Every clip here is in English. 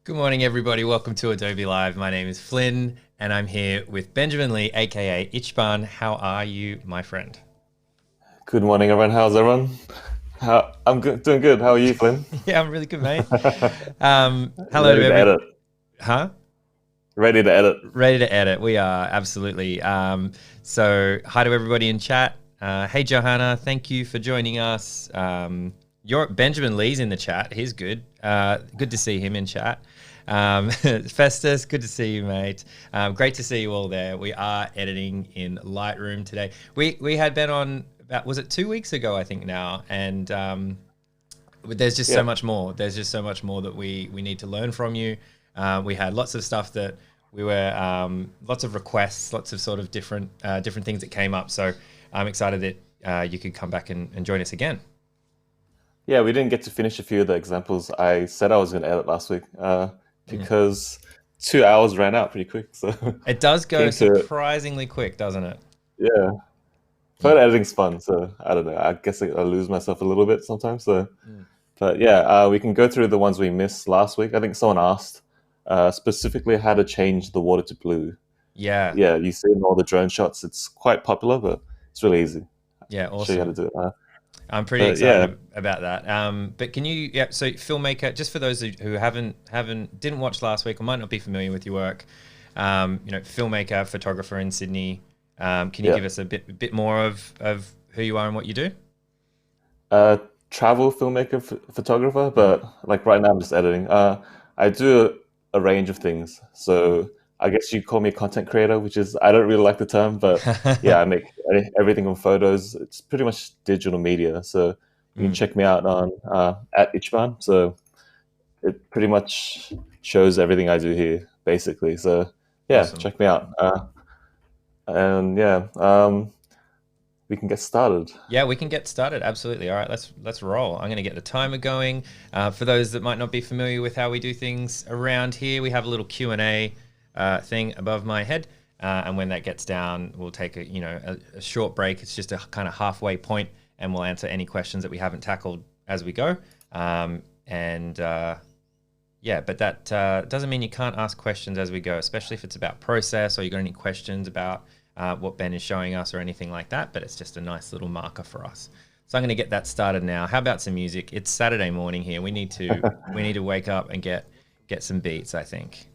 Good morning, everybody. Welcome to Adobe Live. My name is Flynn, and I'm here with Benjamin Lee, aka Itchban. How are you, my friend? Good morning, everyone. How's everyone? I'm good, doing good. How are you, Flynn? Yeah, I'm really good, mate. Hello to Ready to every, edit. huh? Ready to edit. Ready to edit. We are absolutely. So, hi to everybody in chat. Hey, Johanna, thank you for joining us. Your Benjamin Lee's in the chat. He's good. Good to see him in chat. Festus, good to see you, mate. Great to see you all there. We are editing in Lightroom today. We had Ben on about, was it 2 weeks ago, I think now, and there's just so Yeah. much more. There's just so much more that we need to learn from you. We had lots of stuff that we were lots of requests, lots of sort of different things that came up. So I'm excited that you could come back and join us again. Yeah, we didn't get to finish a few of the examples I said I was going to edit last week Mm. because 2 hours ran out pretty quick. So It does go keen to, surprisingly quick, doesn't it? yeah. Mm. Photo editing's fun. So I don't know. I guess I lose myself a little bit sometimes. So, Mm. but yeah, we can go through the ones we missed last week. I think someone asked specifically how to change the water to blue. Yeah, Yeah, you see in all the drone shots, it's quite popular, but it's really easy. yeah, Show you how to awesome. do it. I'm pretty But yeah, excited about that. But can you, yeah, so Filmmaker, just for those who didn't watch last week or might not be familiar with your work, Filmmaker, photographer in Sydney. Can you yeah. give us a bit more of who you are and what you do? Uh, Travel filmmaker, photographer, Mm. but like right now I'm just editing. I do a range of things. So I guess you call me a content creator, which is I don't really like the term, but yeah, I make everything on photos. It's pretty much digital media. So you can Mm. check me out on at Itchban. So it pretty much shows everything I do here, basically. So yeah, Awesome. check me out. And yeah, we can get started. Yeah, we can get started. Absolutely. All right, let's roll. I'm going to get the timer going. For those that might not be familiar with how we do things around here, we have a little Q&A thing above my head, and when that gets down, we'll take a short break. It's just a kind of halfway point, and we'll answer any questions that we haven't tackled as we go. Yeah, but that doesn't mean you can't ask questions as we go, especially if it's about process or you got any questions about what Ben is showing us or anything like that. But it's just a nice little marker for us. So I'm going to get that started now. How about some music? It's Saturday morning here. We need to wake up and get some beats, I think.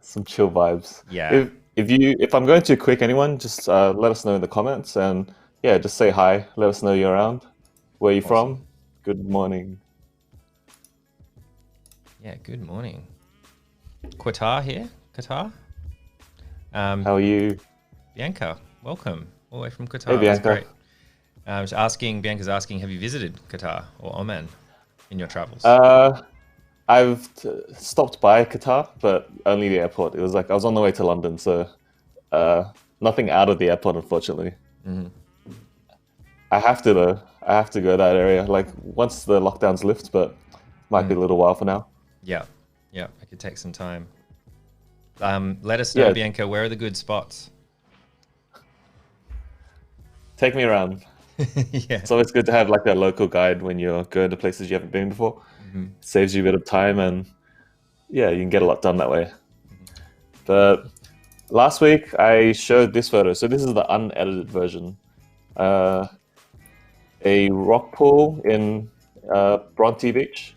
Some chill vibes. Yeah, If I'm going too quick, anyone, just let us know in the comments and yeah, just say hi. Let us know you're around. Where are you awesome. from? Good morning. Yeah, good morning. Qatar here. Qatar. Um, How are you? Bianca, welcome all the way from Hey Qatar. That's Bianca. great. Bianca's asking, have you visited Qatar or Oman in your travels? Uh, I've stopped by Qatar, but only the airport. It was like I was on the way to London, so uh, nothing out of the airport, unfortunately. Hmm. I have to though. I have to go that area. Like once the lockdowns lift, but might be Mm. a little while for now. Yeah, yeah, it could take some time. Let us know, Yeah, Bianca, where are the good spots? take me around. Yeah. It's always good to have like a local guide when you're going to places you haven't been before. Hmm. Saves you a bit of time and yeah, you can get a lot done that way. Hmm. But last week I showed this photo. So this is the unedited version. Uh, a rock pool in Bronte Beach,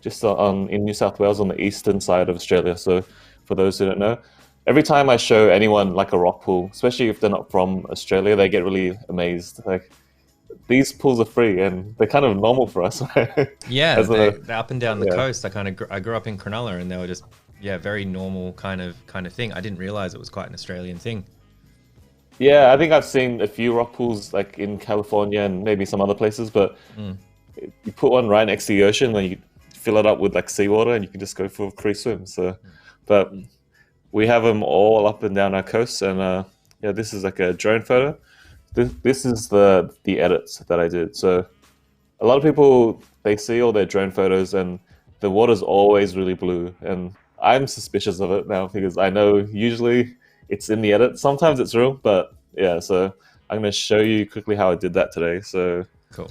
just in New South Wales on the eastern side of Australia. So for those who don't know, every time I show anyone like a rock pool, especially if they're not from Australia, they get really amazed. Like these pools are free and they're kind of normal for us, right? Yeah, As a they're up and down the yeah. coast. I grew up in Cronulla, and they were just, yeah, very normal kind of thing. I didn't realize it was quite an Australian thing. Yeah, I think I've seen a few rock pools like in California and maybe some other places, but Mm. you put one right next to the ocean and you fill it up with like seawater and you can just go for a free swim. So, but we have them all up and down our coast, and yeah, this is like a drone photo. This is the edits that I did. So a lot of people they see all their drone photos and the water's always really blue, and I'm suspicious of it now because I know usually it's in the edit. Sometimes it's real, but yeah. So I'm going to show you quickly how I did that today. So Cool.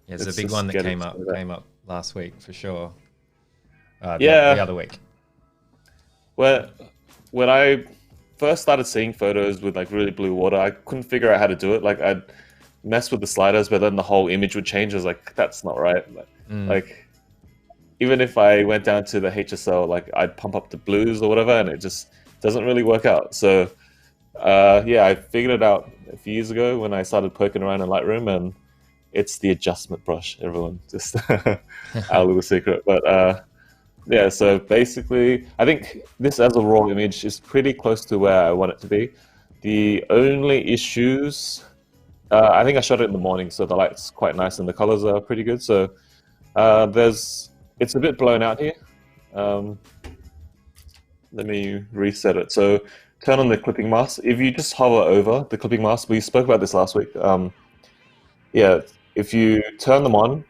Yeah, it's a let's big one just that get came into up that. came up last week for sure. the other week. Well, when I first started seeing photos with like really blue water, I couldn't figure out how to do it. Like I'd mess with the sliders, but then the whole image would change. I was like, that's not right. Like even if I went down to the HSL, like I'd pump up the blues or whatever, and it just doesn't really work out. So yeah, I figured it out a few years ago when I started poking around in Lightroom, and it's the adjustment brush, everyone. Just our little secret. But yeah, so basically, I think this as a raw image is pretty close to where I want it to be. The only issues, I think I shot it in the morning, so the light's quite nice and the colors are pretty good. So it's a bit blown out here. Let me reset it. So turn on the clipping mask. If you just hover over the clipping mask, we spoke about this last week. Yeah, if you turn them on,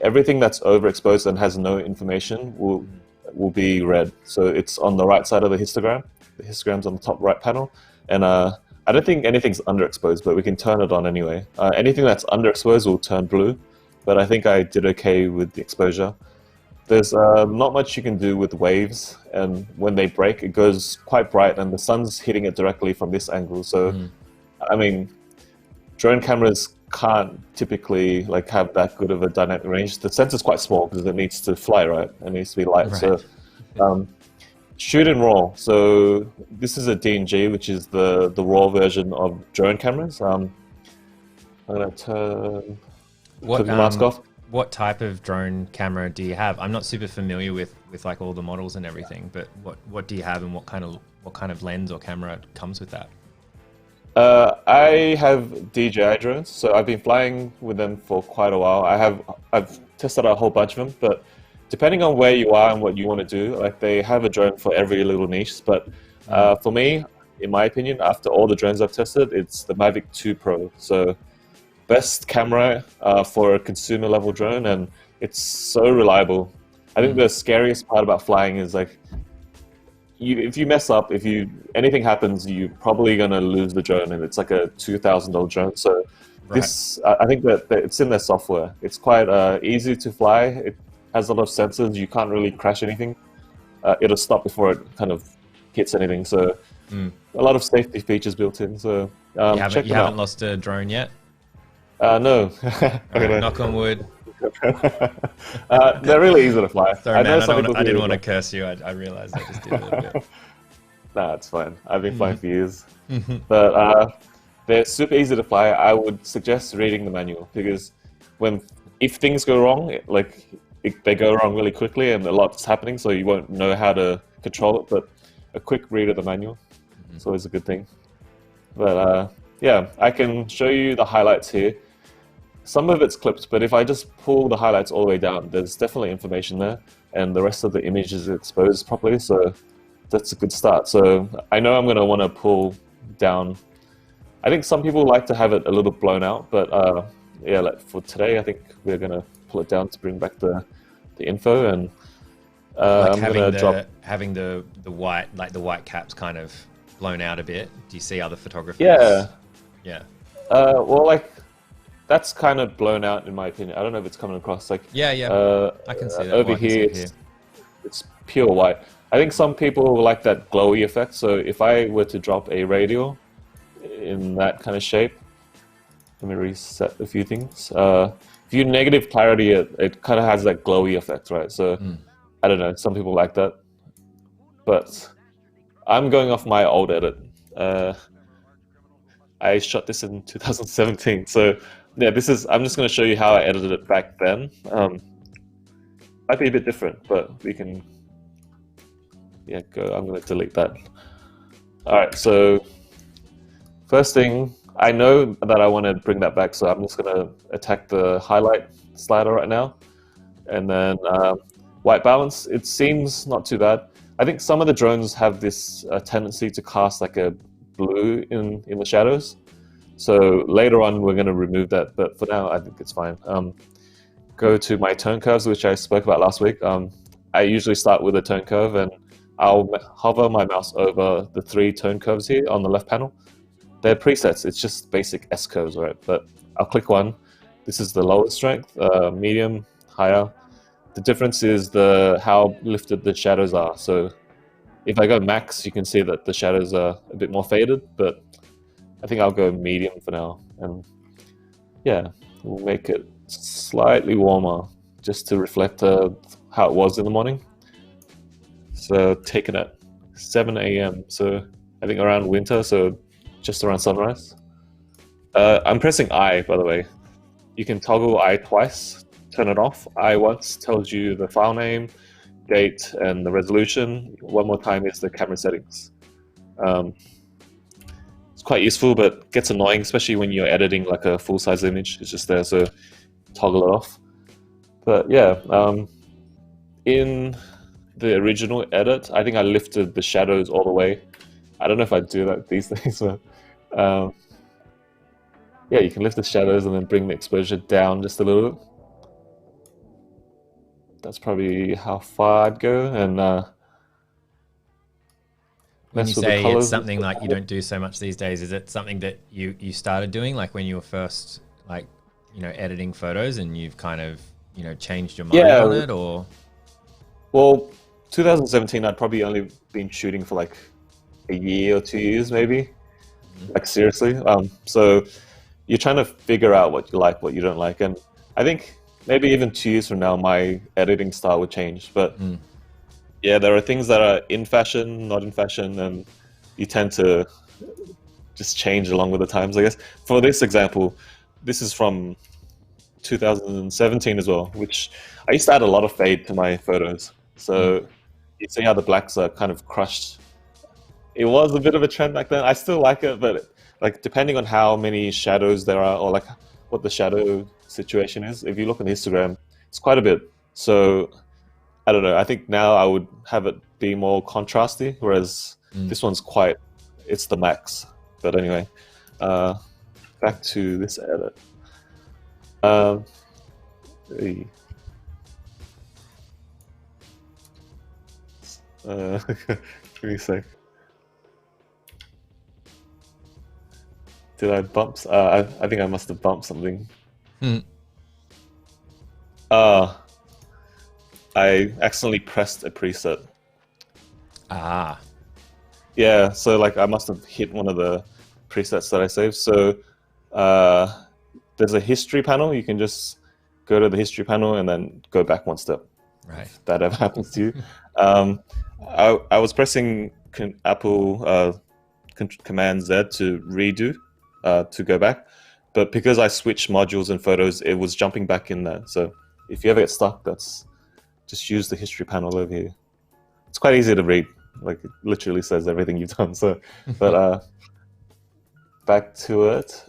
everything that's overexposed and has no information will be red. So it's on the right side of the histogram. The histogram's on the top right panel. And I don't think anything's underexposed, but we can turn it on anyway. Anything that's underexposed will turn blue, but I think I did okay with the exposure. There's not much you can do with waves, and when they break, it goes quite bright, and the sun's hitting it directly from this angle. So, I mean, drone cameras can't typically like have that good of a dynamic range. The sensor's quite small because it needs to fly, right? It needs to be light. Right. So shoot in RAW. So this is a DNG, which is the raw version of drone cameras. I'm gonna turn the mask off. What type of drone camera do you have? I'm not super familiar with like all the models and everything, but what do you have, and what kind of lens or camera comes with that? I have DJI drones, so I've been flying with them for quite a while. I've tested out a whole bunch of them, but depending on where you are and what you want to do, like they have a drone for every little niche. But for me, in my opinion, after all the drones I've tested, it's the Mavic 2 Pro. So best camera for a consumer level drone, and it's so reliable. I think the scariest part about flying is like, if you mess up, anything happens, you're probably gonna lose the drone, and it's like a $2,000 drone. So this, I think that it's in their software. It's quite easy to fly. It has a lot of sensors. You can't really crash anything. It'll stop before it kind of hits anything. So a lot of safety features built in. So you haven't lost a drone yet? No. Right, knock on wood. They're really easy to fly. Sorry, man, I didn't want to curse you. I realized I just did a little bit. Nah, it's fine. I've been flying for years. But they're super easy to fly. I would suggest reading the manual, because if things go wrong, they go wrong really quickly and a lot's happening, so you won't know how to control it. But a quick read of the manual is always a good thing. But yeah, I can show you the highlights here. Some of it's clipped, but if I just pull the highlights all the way down, there's definitely information there, and the rest of the image is exposed properly, so that's a good start. So I know I'm going to want to pull down. I think some people like to have it a little blown out, but yeah, like for today, I think we're going to pull it down to bring back the info, and like I'm going to drop having the white, like the white caps kind of blown out a bit. Do you see other photographers? Yeah. Well, like, that's kind of blown out in my opinion. I don't know if it's coming across. Like, I can see that. Over here, it's pure white. I think some people like that glowy effect. So if I were to drop a radial in that kind of shape, let me reset a few things. If you negative clarity, it kind of has that glowy effect, right? So I don't know. Some people like that, but I'm going off my old edit. I shot this in 2017, so yeah, I'm just going to show you how I edited it back then. Might be a bit different, but we can, go. I'm going to delete that. All right, so first thing, I know that I want to bring that back, so I'm just going to attack the highlight slider right now. And then white balance, it seems not too bad. I think some of the drones have this tendency to cast like a blue in the shadows. So later on, we're going to remove that, but for now, I think it's fine. Go to my tone curves, which I spoke about last week. I usually start with a tone curve, and I'll hover my mouse over the 3 tone curves here on the left panel. They're presets. It's just basic S curves, right? But I'll click one. This is the lowest strength, medium, higher. The difference is how lifted the shadows are. So if I go max, you can see that the shadows are a bit more faded, but I think I'll go medium for now. And yeah, we'll make it slightly warmer just to reflect how it was in the morning. So taken at 7 a.m. So I think around winter, so just around sunrise. I'm pressing I, by the way. You can toggle I twice, turn it off. I once tells you the file name, date, and the resolution. One more time is the camera settings. It's quite useful, but gets annoying, especially when you're editing like a full-size image. It's just there, so toggle it off. But yeah, in the original edit, I think I lifted the shadows all the way. I don't know if I do that these days, but yeah, you can lift the shadows and then bring the exposure down just a little bit. That's probably how far I'd go. And when you say it's something like you don't do so much these days, is it something that you started doing like when you were first like editing photos and you've kind of changed your mind on it? Or well, 2017 I'd probably only been shooting for like a year or 2 years maybe, like seriously. So you're trying to figure out what you like, what you don't like, and I think maybe even 2 years from now my editing style would change. But yeah, there are things that are in fashion, not in fashion, and you tend to just change along with the times, I guess. For this example, this is from 2017 as well, which I used to add a lot of fade to my photos. So you see how the blacks are kind of crushed. It was a bit of a trend back then. I still like it, but like depending on how many shadows there are, or like what the shadow situation is, if you look on Instagram, it's quite a bit. So I don't know. I think now I would have it be more contrasty, whereas this one's it's the max. But anyway, back to this edit. Give me a sec. Did I bump? I think I must have bumped something. I accidentally pressed a preset. Yeah, so like I must have hit one of the presets that I saved. So there's a history panel. You can just go to the history panel and then go back one step. Right. If that ever happens to you. I was pressing Apple Command Z to redo, to go back. But because I switched modules and photos, it was jumping back in there. So if you ever get stuck, just use the history panel over here. It's quite easy to read. Like it literally says everything you've done. So, but back to it.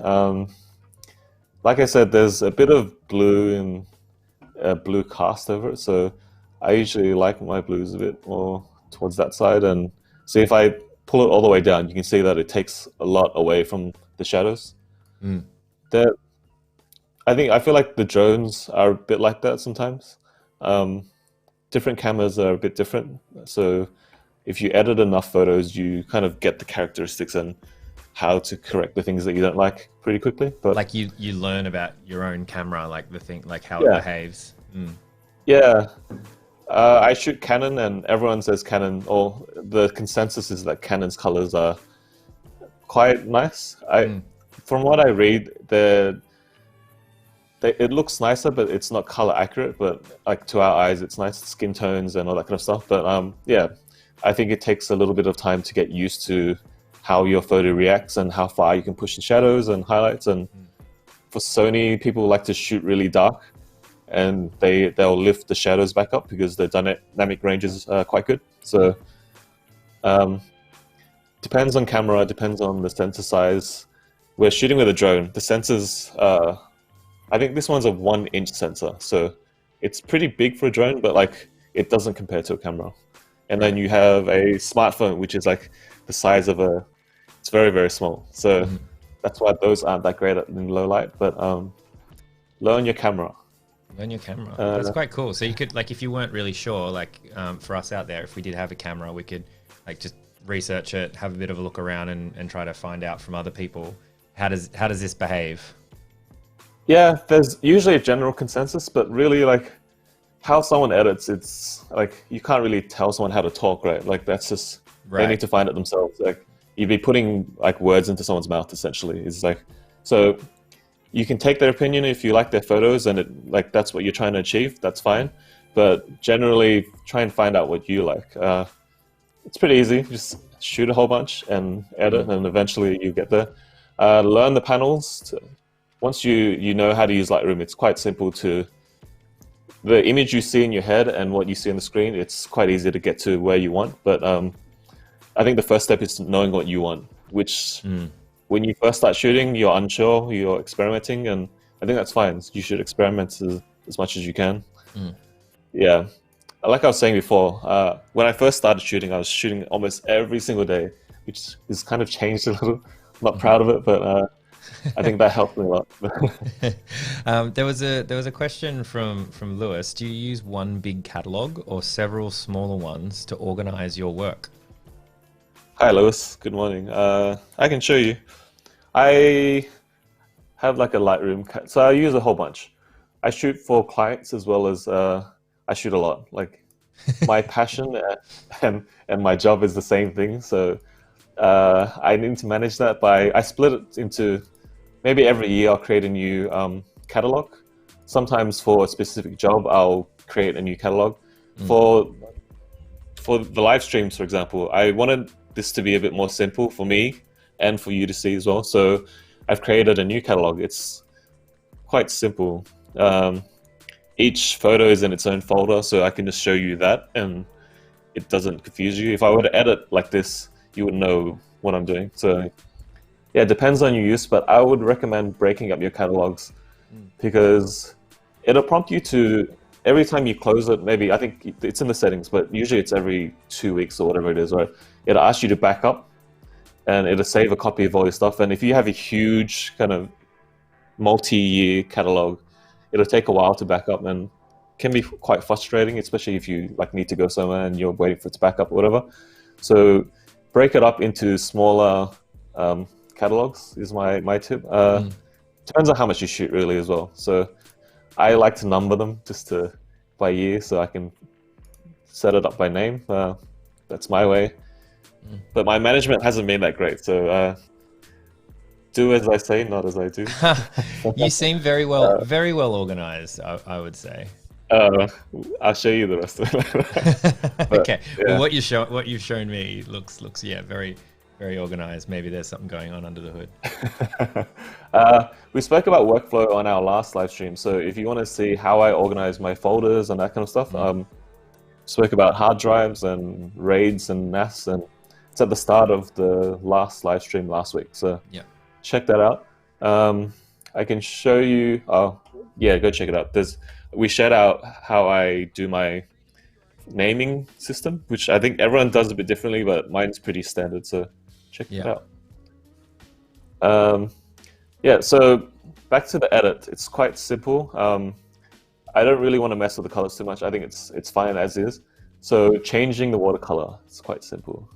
Like I said, there's a bit of blue and blue cast over it. So I usually like my blues a bit more towards that side. And see if I pull it all the way down, you can see that it takes a lot away from the shadows. I feel like the drones are a bit like that sometimes. Different cameras are a bit different. So if you edit enough photos, you kind of get the characteristics and how to correct the things that you don't like pretty quickly. But like you learn about your own camera, like the thing, like how it behaves. Yeah. I shoot Canon and everyone says Canon, or the consensus is that Canon's colors are quite nice. From what I read, it looks nicer, but it's not color accurate. But like to our eyes, it's nice skin tones and all that kind of stuff. But yeah, I think it takes a little bit of time to get used to how your photo reacts and how far you can push the shadows and highlights. And for Sony, people like to shoot really dark, and they'll lift the shadows back up because the dynamic range is quite good. So depends on camera, depends on the sensor size. We're shooting with a drone. The sensors, I think this one's a 1-inch sensor, so it's pretty big for a drone, but like it doesn't compare to a camera. And then you have a smartphone, which is like the size of it's very, very small. So that's why those aren't that great in low light, but learn your camera. Learn your camera. That's quite cool. So you could, like, if you weren't really sure, like for us out there, if we did have a camera, we could like just research it, have a bit of a look around and try to find out from other people, how does this behave? Yeah, there's usually a general consensus, but really like how someone edits, it's like you can't really tell someone how to talk, right? Like that's just they need to find it themselves. Like you'd be putting like words into someone's mouth essentially. It's like so you can take their opinion if you like their photos and it like that's what you're trying to achieve. That's fine, but generally try and find out what you like. It's pretty easy. Just shoot a whole bunch and edit, and eventually you get there. Learn the panels. Once you know how to use Lightroom, it's quite simple to the image you see in your head and what you see on the screen. It's quite easy to get to where you want. But I think the first step is knowing what you want. Which when you first start shooting, you're unsure, you're experimenting, and I think that's fine. You should experiment as much as you can. Yeah. Like I was saying before, when I first started shooting, I was shooting almost every single day, which has kind of changed a little. I'm not proud of it, but I think that helped me a lot. There was a question from Lewis. Do you use one big catalog or several smaller ones to organize your work? Hi, Lewis. Good morning. I can show you. I have like a Lightroom, so I use a whole bunch. I shoot for clients as well as I shoot a lot. Like my passion and my job is the same thing. So I need to manage that I split it into maybe every year I'll create a new catalog. Sometimes for a specific job, I'll create a new catalog. For the live streams, for example, I wanted this to be a bit more simple for me and for you to see as well. So I've created a new catalog. It's quite simple. Each photo is in its own folder, so I can just show you that and it doesn't confuse you. If I were to edit like this, you would know what I'm doing. So yeah, it depends on your use, but I would recommend breaking up your catalogs because it'll prompt you to, every time you close it, maybe, I think it's in the settings, but usually it's every 2 weeks or whatever it is, right? It'll ask you to back up and it'll save a copy of all your stuff. And if you have a huge kind of multi-year catalog, it'll take a while to back up and can be quite frustrating, especially if you like need to go somewhere and you're waiting for it to back up or whatever. So break it up into smaller catalogs is my tip. Depends on how much you shoot really as well. So I like to number them just by year so I can set it up by name. That's my way. But my management hasn't been that great. So do as I say, not as I do. You seem very well organized, I would say. I'll show you the rest of it. Okay. Yeah. Well, what you've shown me looks very organized. Maybe there's something going on under the hood. We spoke about workflow on our last live stream. So if you want to see how I organize my folders and that kind of stuff, spoke about hard drives and RAIDs and NAS, and it's at the start of the last live stream last week. So yeah, check that out. I can show you. Oh yeah, go check it out. We shared out how I do my naming system, which I think everyone does a bit differently, but mine's pretty standard. So check it out. Yeah, so back to the edit. It's quite simple. I don't really want to mess with the colors too much. I think it's fine as is. So changing the watercolor, it's quite simple.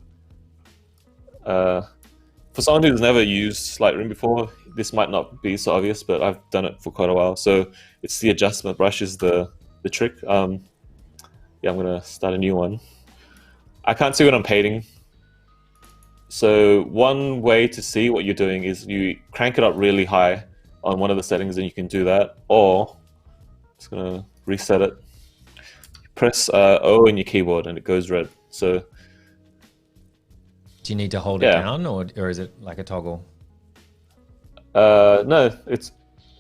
For someone who's never used Lightroom before, this might not be so obvious, but I've done it for quite a while. So it's the adjustment brush is the trick. Yeah, I'm gonna start a new one. I can't see what I'm painting. So one way to see what you're doing is you crank it up really high on one of the settings and you can do that, or I'm just gonna reset it. Press O in your keyboard and it goes red. So do you need to hold it down or is it like a toggle? No, it's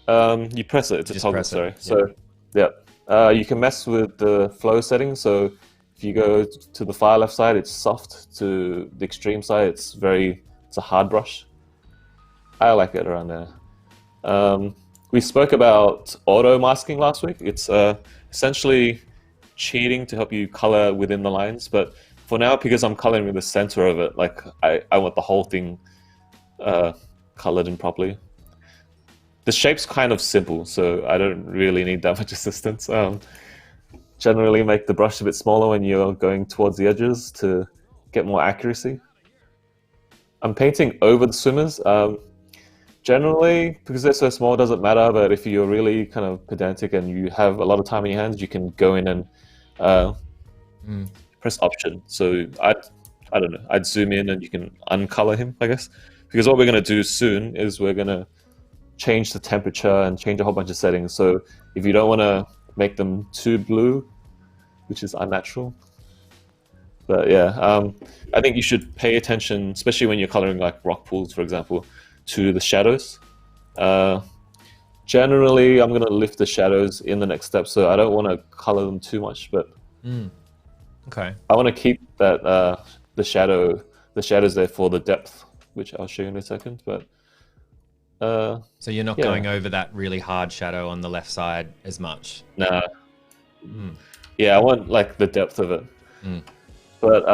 you press it, it's a toggle, sorry. So yeah, you can mess with the flow settings. So if you go to the far left side, it's soft. To the extreme side, it's a hard brush. I like it around there. We spoke about auto masking last week. It's essentially cheating to help you color within the lines. But for now, because I'm coloring in the center of it, like I want the whole thing colored in properly. The shape's kind of simple, so I don't really need that much assistance. Generally make the brush a bit smaller when you're going towards the edges to get more accuracy. I'm painting over the swimmers. Generally, because they're so small, it doesn't matter. But if you're really kind of pedantic and you have a lot of time in your hands, you can go in and press Option. So I don't know, I'd zoom in and you can uncolor him, I guess. Because what we're going to do soon is we're going to change the temperature and change a whole bunch of settings. So if you don't want to make them too blue, which is unnatural. But yeah, I think you should pay attention, especially when you're coloring like rock pools, for example, to the shadows. Generally, I'm going to lift the shadows in the next step, so I don't want to color them too much, but Okay. I want to keep that the shadows there for the depth, which I'll show you in a second. But so you're not yeah. going over that really hard shadow on the left side as much. Nah. Yeah, I want like the depth of it. But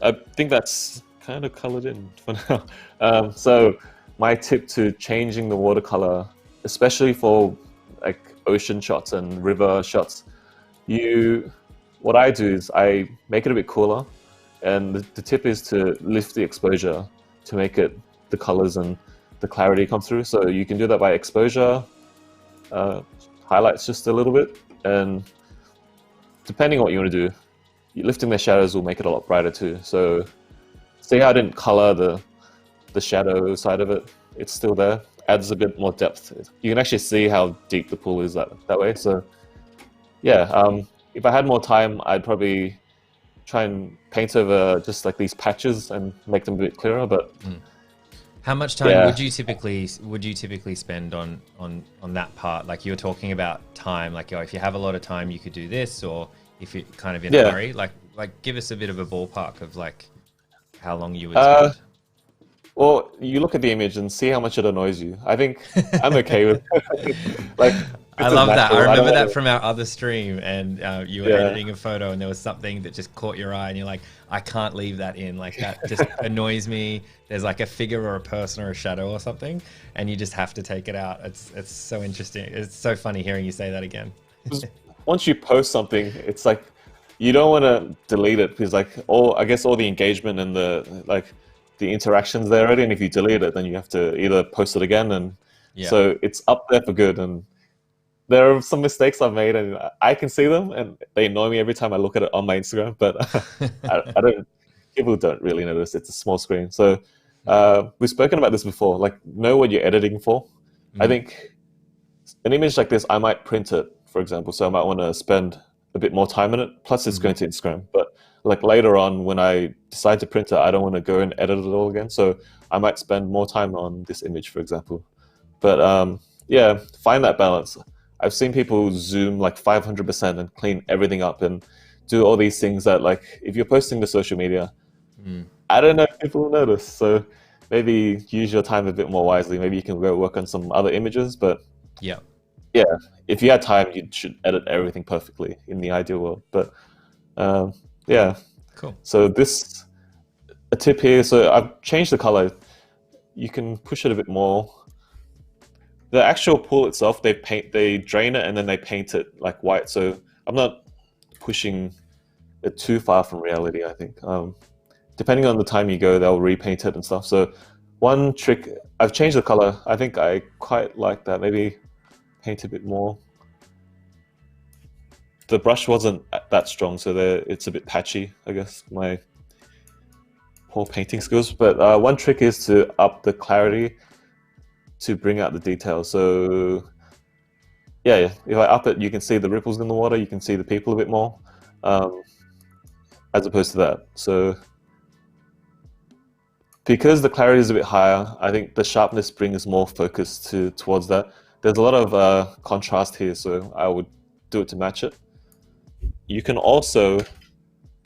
I think that's kind of colored in for now. So my tip to changing the watercolor, especially for like ocean shots and river shots, what I do is I make it a bit cooler, and the tip is to lift the exposure to make it the colors and the clarity come through. So you can do that by exposure, highlights just a little bit, and depending on what you want to do, lifting the shadows will make it a lot brighter too. So see how I didn't color the shadow side of it? It's still there. Adds a bit more depth. You can actually see how deep the pool is that way. So yeah, if I had more time, I'd probably try and paint over just like these patches and make them a bit clearer. But how much time would you typically spend on that part? Like you were talking about time, like if you have a lot of time, you could do this, or if you're kind of in a hurry, like give us a bit of a ballpark of like how long you would spend. Well, you look at the image and see how much it annoys you. I think I'm okay with like. I love that. I remember that from our other stream, and you were editing a photo, and there was something that just caught your eye, and you're like, I can't leave that in. Like that just annoys me. There's like a figure or a person or a shadow or something, and you just have to take it out. It's so interesting. It's so funny hearing you say that again. Once you post something, it's like you don't want to delete it because like all the engagement and the interactions there already, and if you delete it, then you have to either post it again, and so it's up there for good. And there are some mistakes I've made, and I can see them, and they annoy me every time I look at it on my Instagram. But I don't. People don't really notice. It's a small screen. So we've spoken about this before. Like, know what you're editing for. I think an image like this, I might print it, for example. So I might want to spend a bit more time in it. Plus, it's going to Instagram. But like later on, when I decide to print it, I don't want to go and edit it all again. So I might spend more time on this image, for example. But yeah, find that balance. I've seen people zoom like 500% and clean everything up and do all these things that, like, if you're posting to social media, I don't know if people will notice. So maybe use your time a bit more wisely. Maybe you can go work on some other images. But yeah, if you had time, you should edit everything perfectly in the ideal world. But yeah, cool. So a tip here. So I've changed the color. You can push it a bit more. The actual pool itself, they drain it and then they paint it like white. So I'm not pushing it too far from reality, I think. Depending on the time you go, they'll repaint it and stuff. So one trick, I've changed the color. I think I quite like that. Maybe paint a bit more. The brush wasn't that strong, so it's a bit patchy, I guess, my poor painting skills. But one trick is to up the clarity to bring out the details. So yeah, if I up it, you can see the ripples in the water, you can see the people a bit more, as opposed to that. So because the clarity is a bit higher, I think the sharpness brings more focus towards that. There's a lot of contrast here, so I would do it to match it. You can also,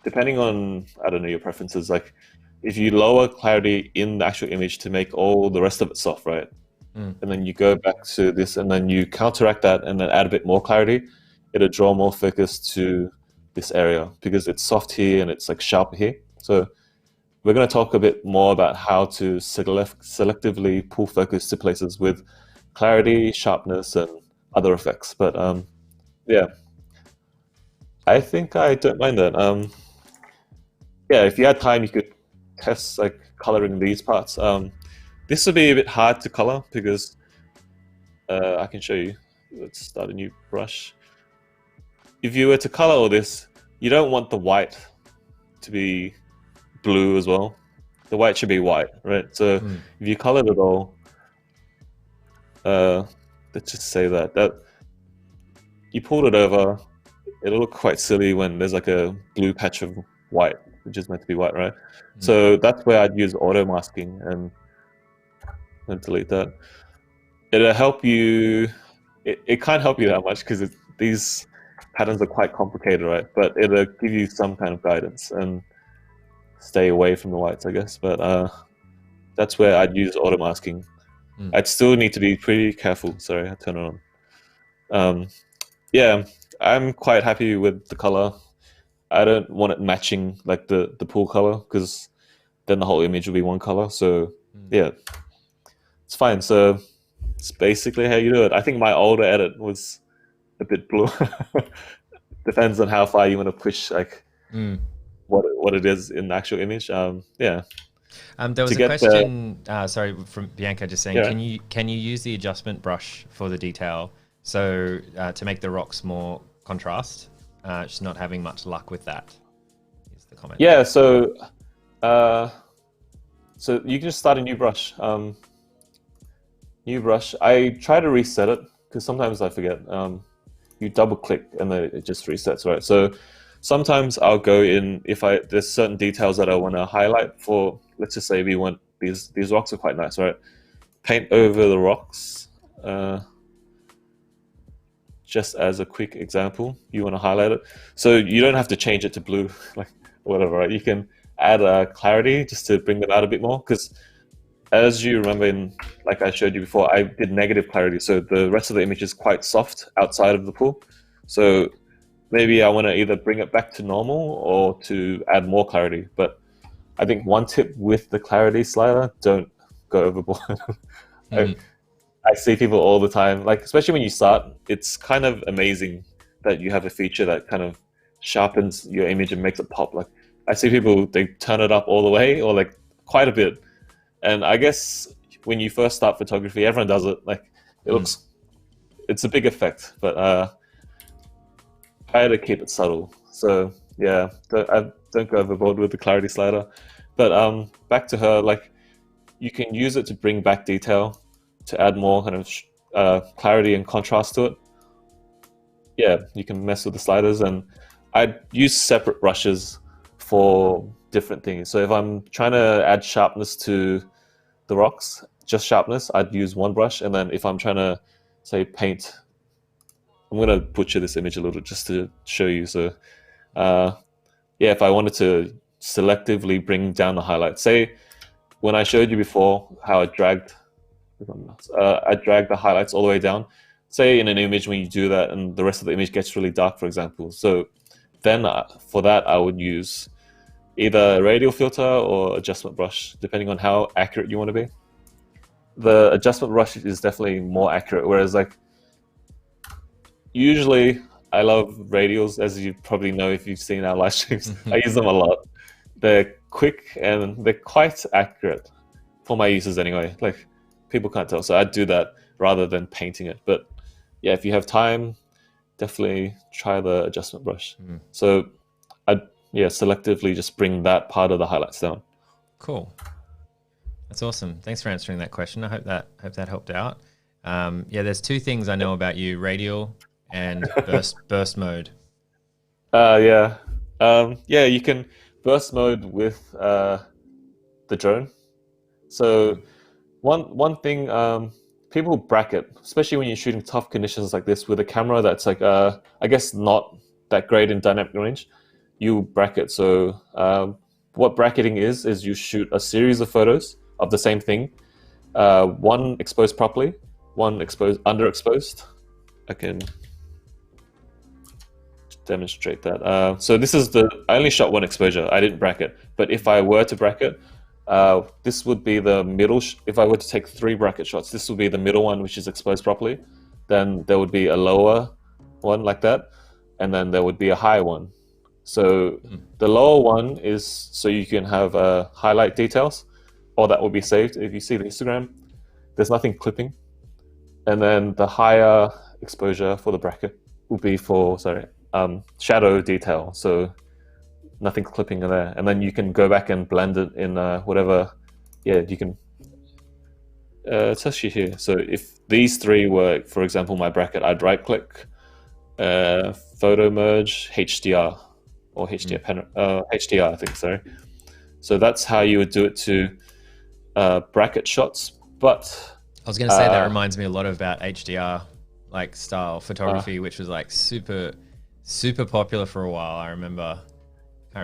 depending on, I don't know, your preferences, like if you lower clarity in the actual image to make all the rest of it soft, right? And then you go back to this and then you counteract that and then add a bit more clarity, it'll draw more focus to this area because it's soft here and it's like sharp here. So we're going to talk a bit more about how to selectively pull focus to places with clarity, sharpness, and other effects. But yeah, I think I don't mind that. Yeah, if you had time, you could test like coloring these parts. This would be a bit hard to color because I can show you. Let's start a new brush. If you were to color all this, you don't want the white to be blue as well. The white should be white, right? So if you colored it all, let's just say that you pulled it over, it'll look quite silly when there's like a blue patch of white, which is meant to be white, right? So that's where I'd use auto masking and delete that. It'll help you. It can't help you that much because these patterns are quite complicated, right? But it'll give you some kind of guidance and stay away from the whites, I guess. But that's where I'd use auto masking. I'd still need to be pretty careful. Sorry, I turn it on. Yeah, I'm quite happy with the color. I don't want it matching like the pool color because then the whole image will be one color. So yeah, it's fine. So it's basically how you do it. I think my older edit was a bit blue. Depends on how far you want to push like what it is in the actual image. Yeah. There was a question, sorry, from Bianca just saying, can you use the adjustment brush for the detail? So to make the rocks more contrast, just not having much luck with that is the comment. Yeah, so you can just start a new brush. New brush. I try to reset it because sometimes I forget. You double click and then it just resets, right? So sometimes I'll go in if there's certain details that I want to highlight for. Let's just say we want these rocks are quite nice, right? Paint over the rocks. Just as a quick example, you want to highlight it. So you don't have to change it to blue, like whatever, right? You can add clarity just to bring them out a bit more. Because as you remember, like I showed you before, I did negative clarity. So the rest of the image is quite soft outside of the pool. So maybe I want to either bring it back to normal or to add more clarity. But I think one tip with the clarity slider, don't go overboard. I see people all the time, like especially when you start, it's kind of amazing that you have a feature that kind of sharpens your image and makes it pop. Like I see people, they turn it up all the way or like quite a bit. And I guess when you first start photography, everyone does it. Like it looks, it's a big effect, but try to keep it subtle. So yeah, don't go overboard with the clarity slider. But back to her, like you can use it to bring back detail, to add more kind of clarity and contrast to it. Yeah, you can mess with the sliders, and I'd use separate brushes for different things. So if I'm trying to add sharpness to the rocks, just sharpness, I'd use one brush. And then if I'm trying to, say, paint, I'm going to butcher this image a little just to show you. So yeah, if I wanted to selectively bring down the highlights, say when I showed you before how I dragged the highlights all the way down. Say in an image when you do that and the rest of the image gets really dark, for example. So then for that, I would use either a radial filter or adjustment brush, depending on how accurate you want to be. The adjustment brush is definitely more accurate, whereas like usually I love radials, as you probably know if you've seen our live streams. I use them a lot. They're quick and they're quite accurate for my uses anyway. Like people can't tell, so I'd do that rather than painting it. But yeah, if you have time, definitely try the adjustment brush. So I'd selectively just bring that part of the highlights down. Cool. That's awesome. Thanks for answering that question. I hope that helped out. Yeah, there's two things I know about you: radial and burst mode. Yeah, you can burst mode with the drone. So one thing, people bracket, especially when you're shooting tough conditions like this with a camera that's like, I guess not that great in dynamic range, you bracket. So what bracketing is you shoot a series of photos of the same thing, one exposed properly, one underexposed. I can demonstrate that. So this is I only shot one exposure. I didn't bracket, but if I were to bracket, this would be the middle. If I were to take 3 bracket shots, this would be the middle one, which is exposed properly. Then there would be a lower one like that, and then there would be a high one. So the lower one is so you can have highlight details. or that will be saved. If you see the histogram, there's nothing clipping. And then the higher exposure for the bracket will be for, shadow detail. So nothing clipping in there. And then you can go back and blend it in whatever, you can, it's actually here. So if these three were, for example, my bracket, I'd right click, photo merge, HDR, or HDR, I think, sorry. So that's how you would do it to bracket shots. But I was going to say that reminds me a lot about HDR like style photography, which was like super popular for a while. I can't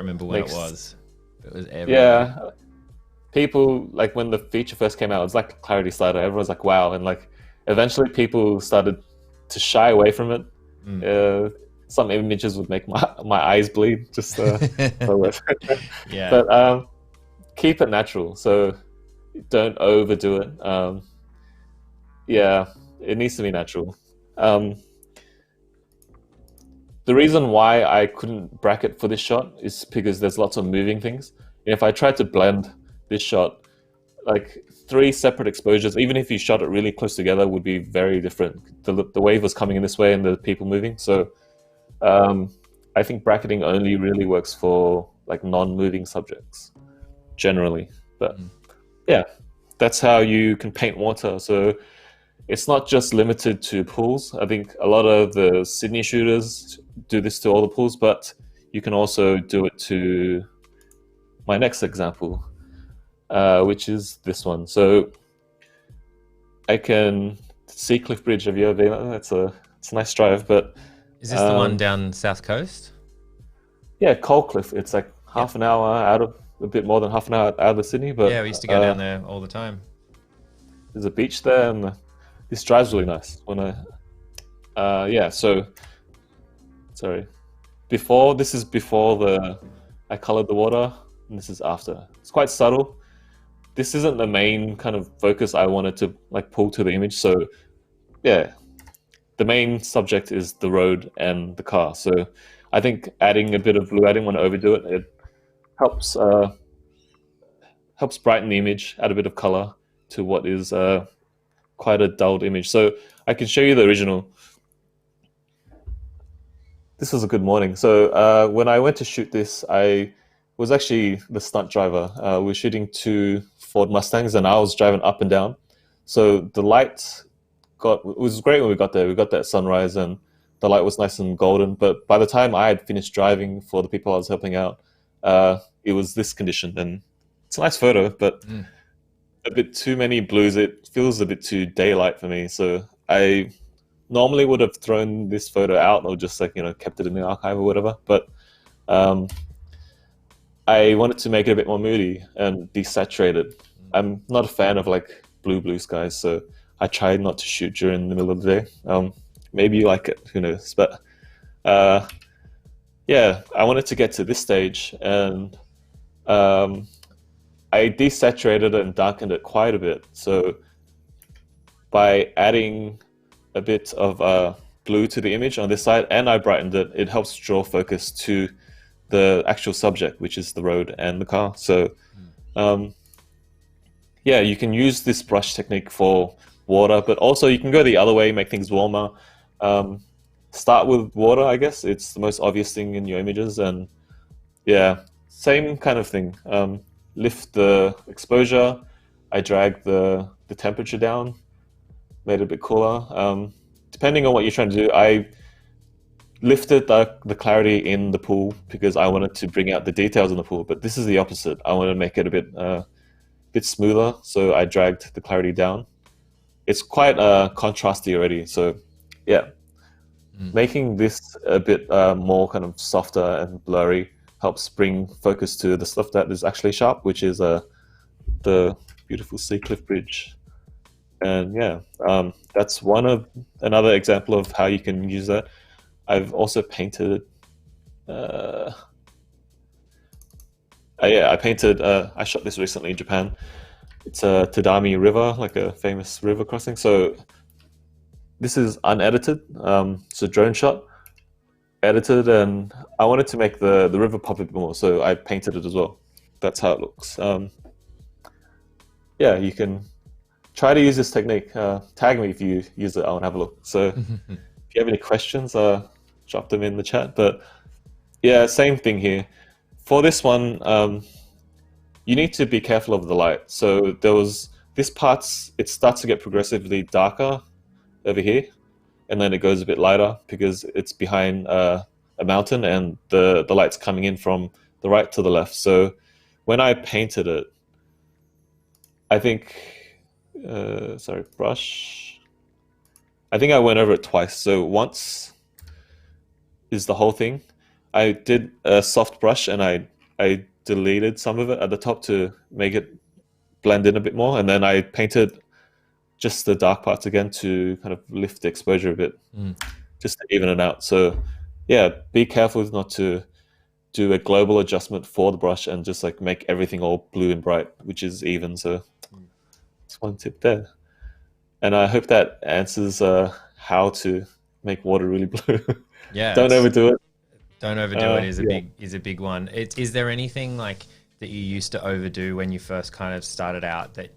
remember when it was, but it was everywhere. Yeah, people, like when the feature first came out, it was like a clarity slider. Everyone's like, wow, and like eventually people started to shy away from it. Some images would make my eyes bleed. Just yeah. But keep it natural. So don't overdo it. Yeah, it needs to be natural. The reason why I couldn't bracket for this shot is because there's lots of moving things. And if I tried to blend this shot, like 3 separate exposures, even if you shot it really close together, would be very different. The wave was coming in this way and the people moving. So I think bracketing only really works for like non-moving subjects generally. But yeah, that's how you can paint water. So it's not just limited to pools. I think a lot of the Sydney shooters do this to all the pools, but you can also do it to my next example, which is this one. So I can see Cliff Bridge. Have you ever been there? It's a nice drive, but is this the one down South Coast? Yeah, Coal Cliff. It's like half an hour a bit more than half an hour out of the Sydney. But yeah, we used to go down there all the time. There's a beach there, and this drive's really nice. So sorry. This is before I colored the water, and this is after. It's quite subtle. This isn't the main kind of focus I wanted to like pull to the image. So yeah, the main subject is the road and the car. So I think adding a bit of blue, I didn't want to overdo it. It helps brighten the image, add a bit of color to what is quite a dulled image. So I can show you the original. This was a good morning. So when I went to shoot this, I was actually the stunt driver. We were shooting 2 Ford Mustangs, and I was driving up and down. So the light it was great when we got there. We got that sunrise, and the light was nice and golden. But by the time I had finished driving for the people I was helping out, it was this condition. And it's a nice photo, but a bit too many blues. It feels a bit too daylight for me. So I normally would have thrown this photo out or just kept it in the archive or whatever. But I wanted to make it a bit more moody and desaturated. I'm not a fan of like blue skies, so I tried not to shoot during the middle of the day. Maybe you like it, who knows? But yeah, I wanted to get to this stage, and I desaturated it and darkened it quite a bit. So by adding a bit of blue to the image on this side, and I brightened it, it helps draw focus to the actual subject, which is the road and the car. So yeah, you can use this brush technique for water, but also you can go the other way, make things warmer. Start with water, I guess. It's the most obvious thing in your images, and yeah, same kind of thing. Lift the exposure. I dragged the temperature down, made it a bit cooler. Depending on what you're trying to do, I lifted the clarity in the pool because I wanted to bring out the details in the pool, but this is the opposite. I want to make it a bit smoother, so I dragged the clarity down. It's quite contrasty already, so yeah. Making this a bit more kind of softer and blurry helps bring focus to the stuff that is actually sharp, which is the beautiful Sea Cliff Bridge. And yeah, that's another example of how you can use that. I've also painted. I shot this recently in Japan. It's a Tadami River, like a famous river crossing. So this is unedited. It's a drone shot, edited, and I wanted to make the river pop a bit more, so I painted it as well. That's how it looks. yeah, you can try to use this technique. Tag me if you use it. I want to have a look. So if you have any questions, drop them in the chat. But yeah, same thing here. For this one, you need to be careful of the light. So there was this part's, it starts to get progressively darker over here, and then it goes a bit lighter because it's behind a mountain and the light's coming in from the right to the left. So when I painted it, I think, sorry, brush. I think I went over it twice. So once is the whole thing. I did a soft brush and I deleted some of it at the top to make it blend in a bit more. And then I painted just the dark parts again to kind of lift the exposure a bit, just to even it out. So yeah, be careful not to do a global adjustment for the brush and just like make everything all blue and bright, which is even. So that's one tip there. And I hope that answers how to make water really blue. Yeah. Don't overdo it. Don't overdo it is a big one. Is there anything like that you used to overdo when you first kind of started out that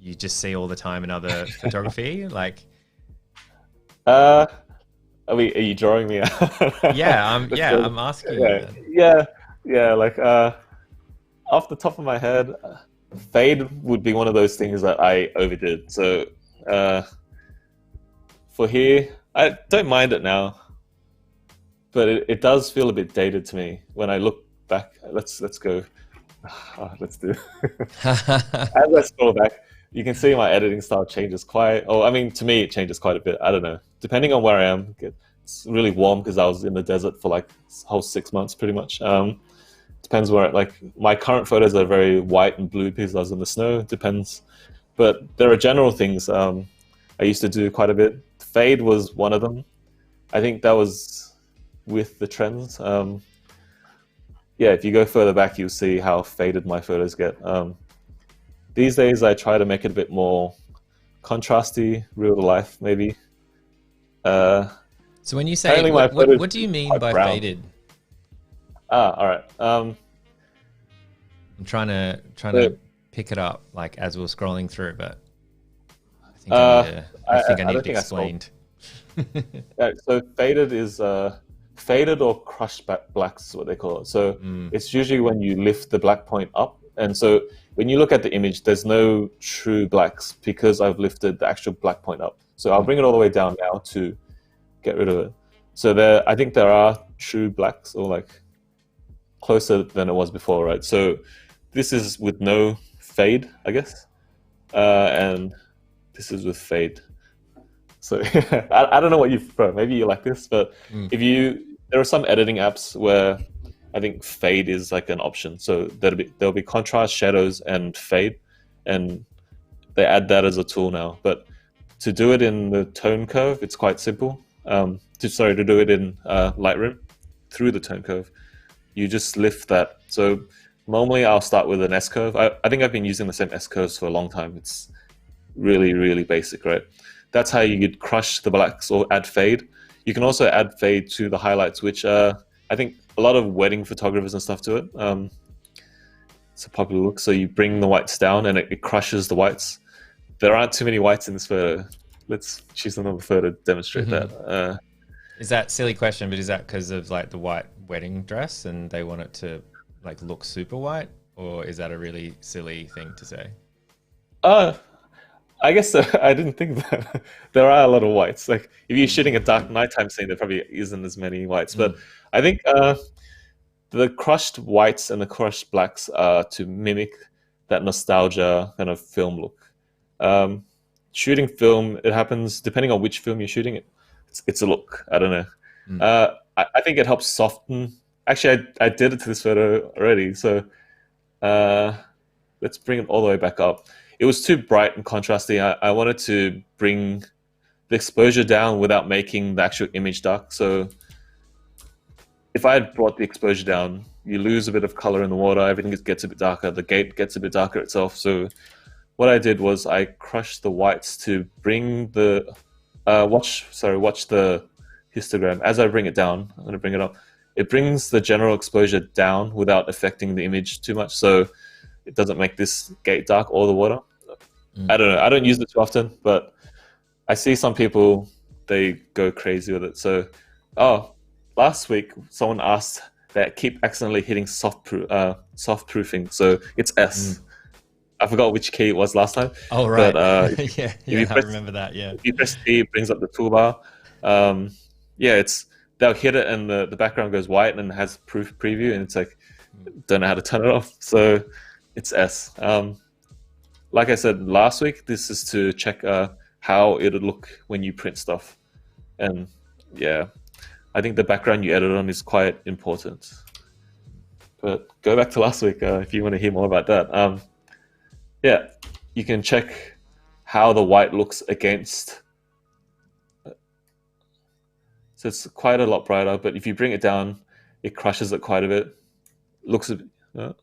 you just see all the time in other photography? Like, are you drawing me out? yeah, I'm asking you. Yeah. Like off the top of my head, fade would be one of those things that I overdid. So for here, I don't mind it now, but it does feel a bit dated to me when I look back. Let's go. Let's do. As I scroll back, you can see my editing style changes quite. Oh, I mean, to me, it changes quite a bit. I don't know. Depending on where I am, it's really warm because I was in the desert for like a whole 6 months, pretty much. Depends where. Like my current photos are very white and blue because I was in the snow. Depends, but there are general things I used to do quite a bit. Fade was one of them. I think that was with the trends. Yeah, if you go further back, you'll see how faded my photos get. These days, I try to make it a bit more contrasty, real to life, maybe. So when you say, what do you mean by brown. Faded? All right. I'm trying to pick it up, like as we're scrolling through, but I think I need it explained. So faded is faded or crushed blacks is what they call it. So it's usually when you lift the black point up. And so when you look at the image, there's no true blacks because I've lifted the actual black point up. So I'll bring it all the way down now to get rid of it. So I think there are true blacks, or like closer than it was before, right? So this is with no fade, I guess. And this is with fade. So I don't know what you prefer. Maybe you like this, but there are some editing apps where I think fade is like an option. So there'll be contrast, shadows, and fade, and they add that as a tool now. But to do it in the tone curve, it's quite simple. To do it in Lightroom through the tone curve, you just lift that. So normally I'll start with an S curve. I think I've been using the same S curves for a long time. It's really, really basic, right? That's how you crush the blacks or add fade. You can also add fade to the highlights, which I think a lot of wedding photographers and stuff do it. It's a popular look. So you bring the whites down and it crushes the whites. There aren't too many whites in this photo. Let's choose another photo to demonstrate that. Is that a silly question, but is that because of like the white wedding dress and they want it to like look super white? Or is that a really silly thing to say? I guess I didn't think that. There are a lot of whites. Like if you're shooting a dark nighttime scene, there probably isn't as many whites. But I think the crushed whites and the crushed blacks are to mimic that nostalgia kind of film look. Shooting film, it happens depending on which film you're shooting. It's a look. I don't know. I think it helps soften. Actually, I did it to this photo already. So let's bring it all the way back up. It was too bright and contrasty. I wanted to bring the exposure down without making the actual image dark. So if I had brought the exposure down, you lose a bit of color in the water. Everything gets a bit darker. The gate gets a bit darker itself. So what I did was I crushed the whites to bring the watch the histogram. As I bring it down, I'm going to bring it up. It brings the general exposure down without affecting the image too much. So it doesn't make this gate dark or the water. I don't know. I don't use it too often, but I see some people, they go crazy with it. So, last week someone asked that keep accidentally hitting soft proofing. So it's S. I forgot which key it was last time. Oh, right. But Yeah, if you I press remember that. Yeah. if you press T, it brings up the toolbar. Yeah, they'll hit it and the background goes white and has proof preview, and it's like don't know how to turn it off. So it's S. Like I said last week, this is to check how it'll look when you print stuff, and yeah, I think the background you edit on is quite important. But go back to last week if you want to hear more about that. Yeah, you can check how the white looks against. So it's quite a lot brighter, but if you bring it down, it crushes it quite a bit. Looks a bit.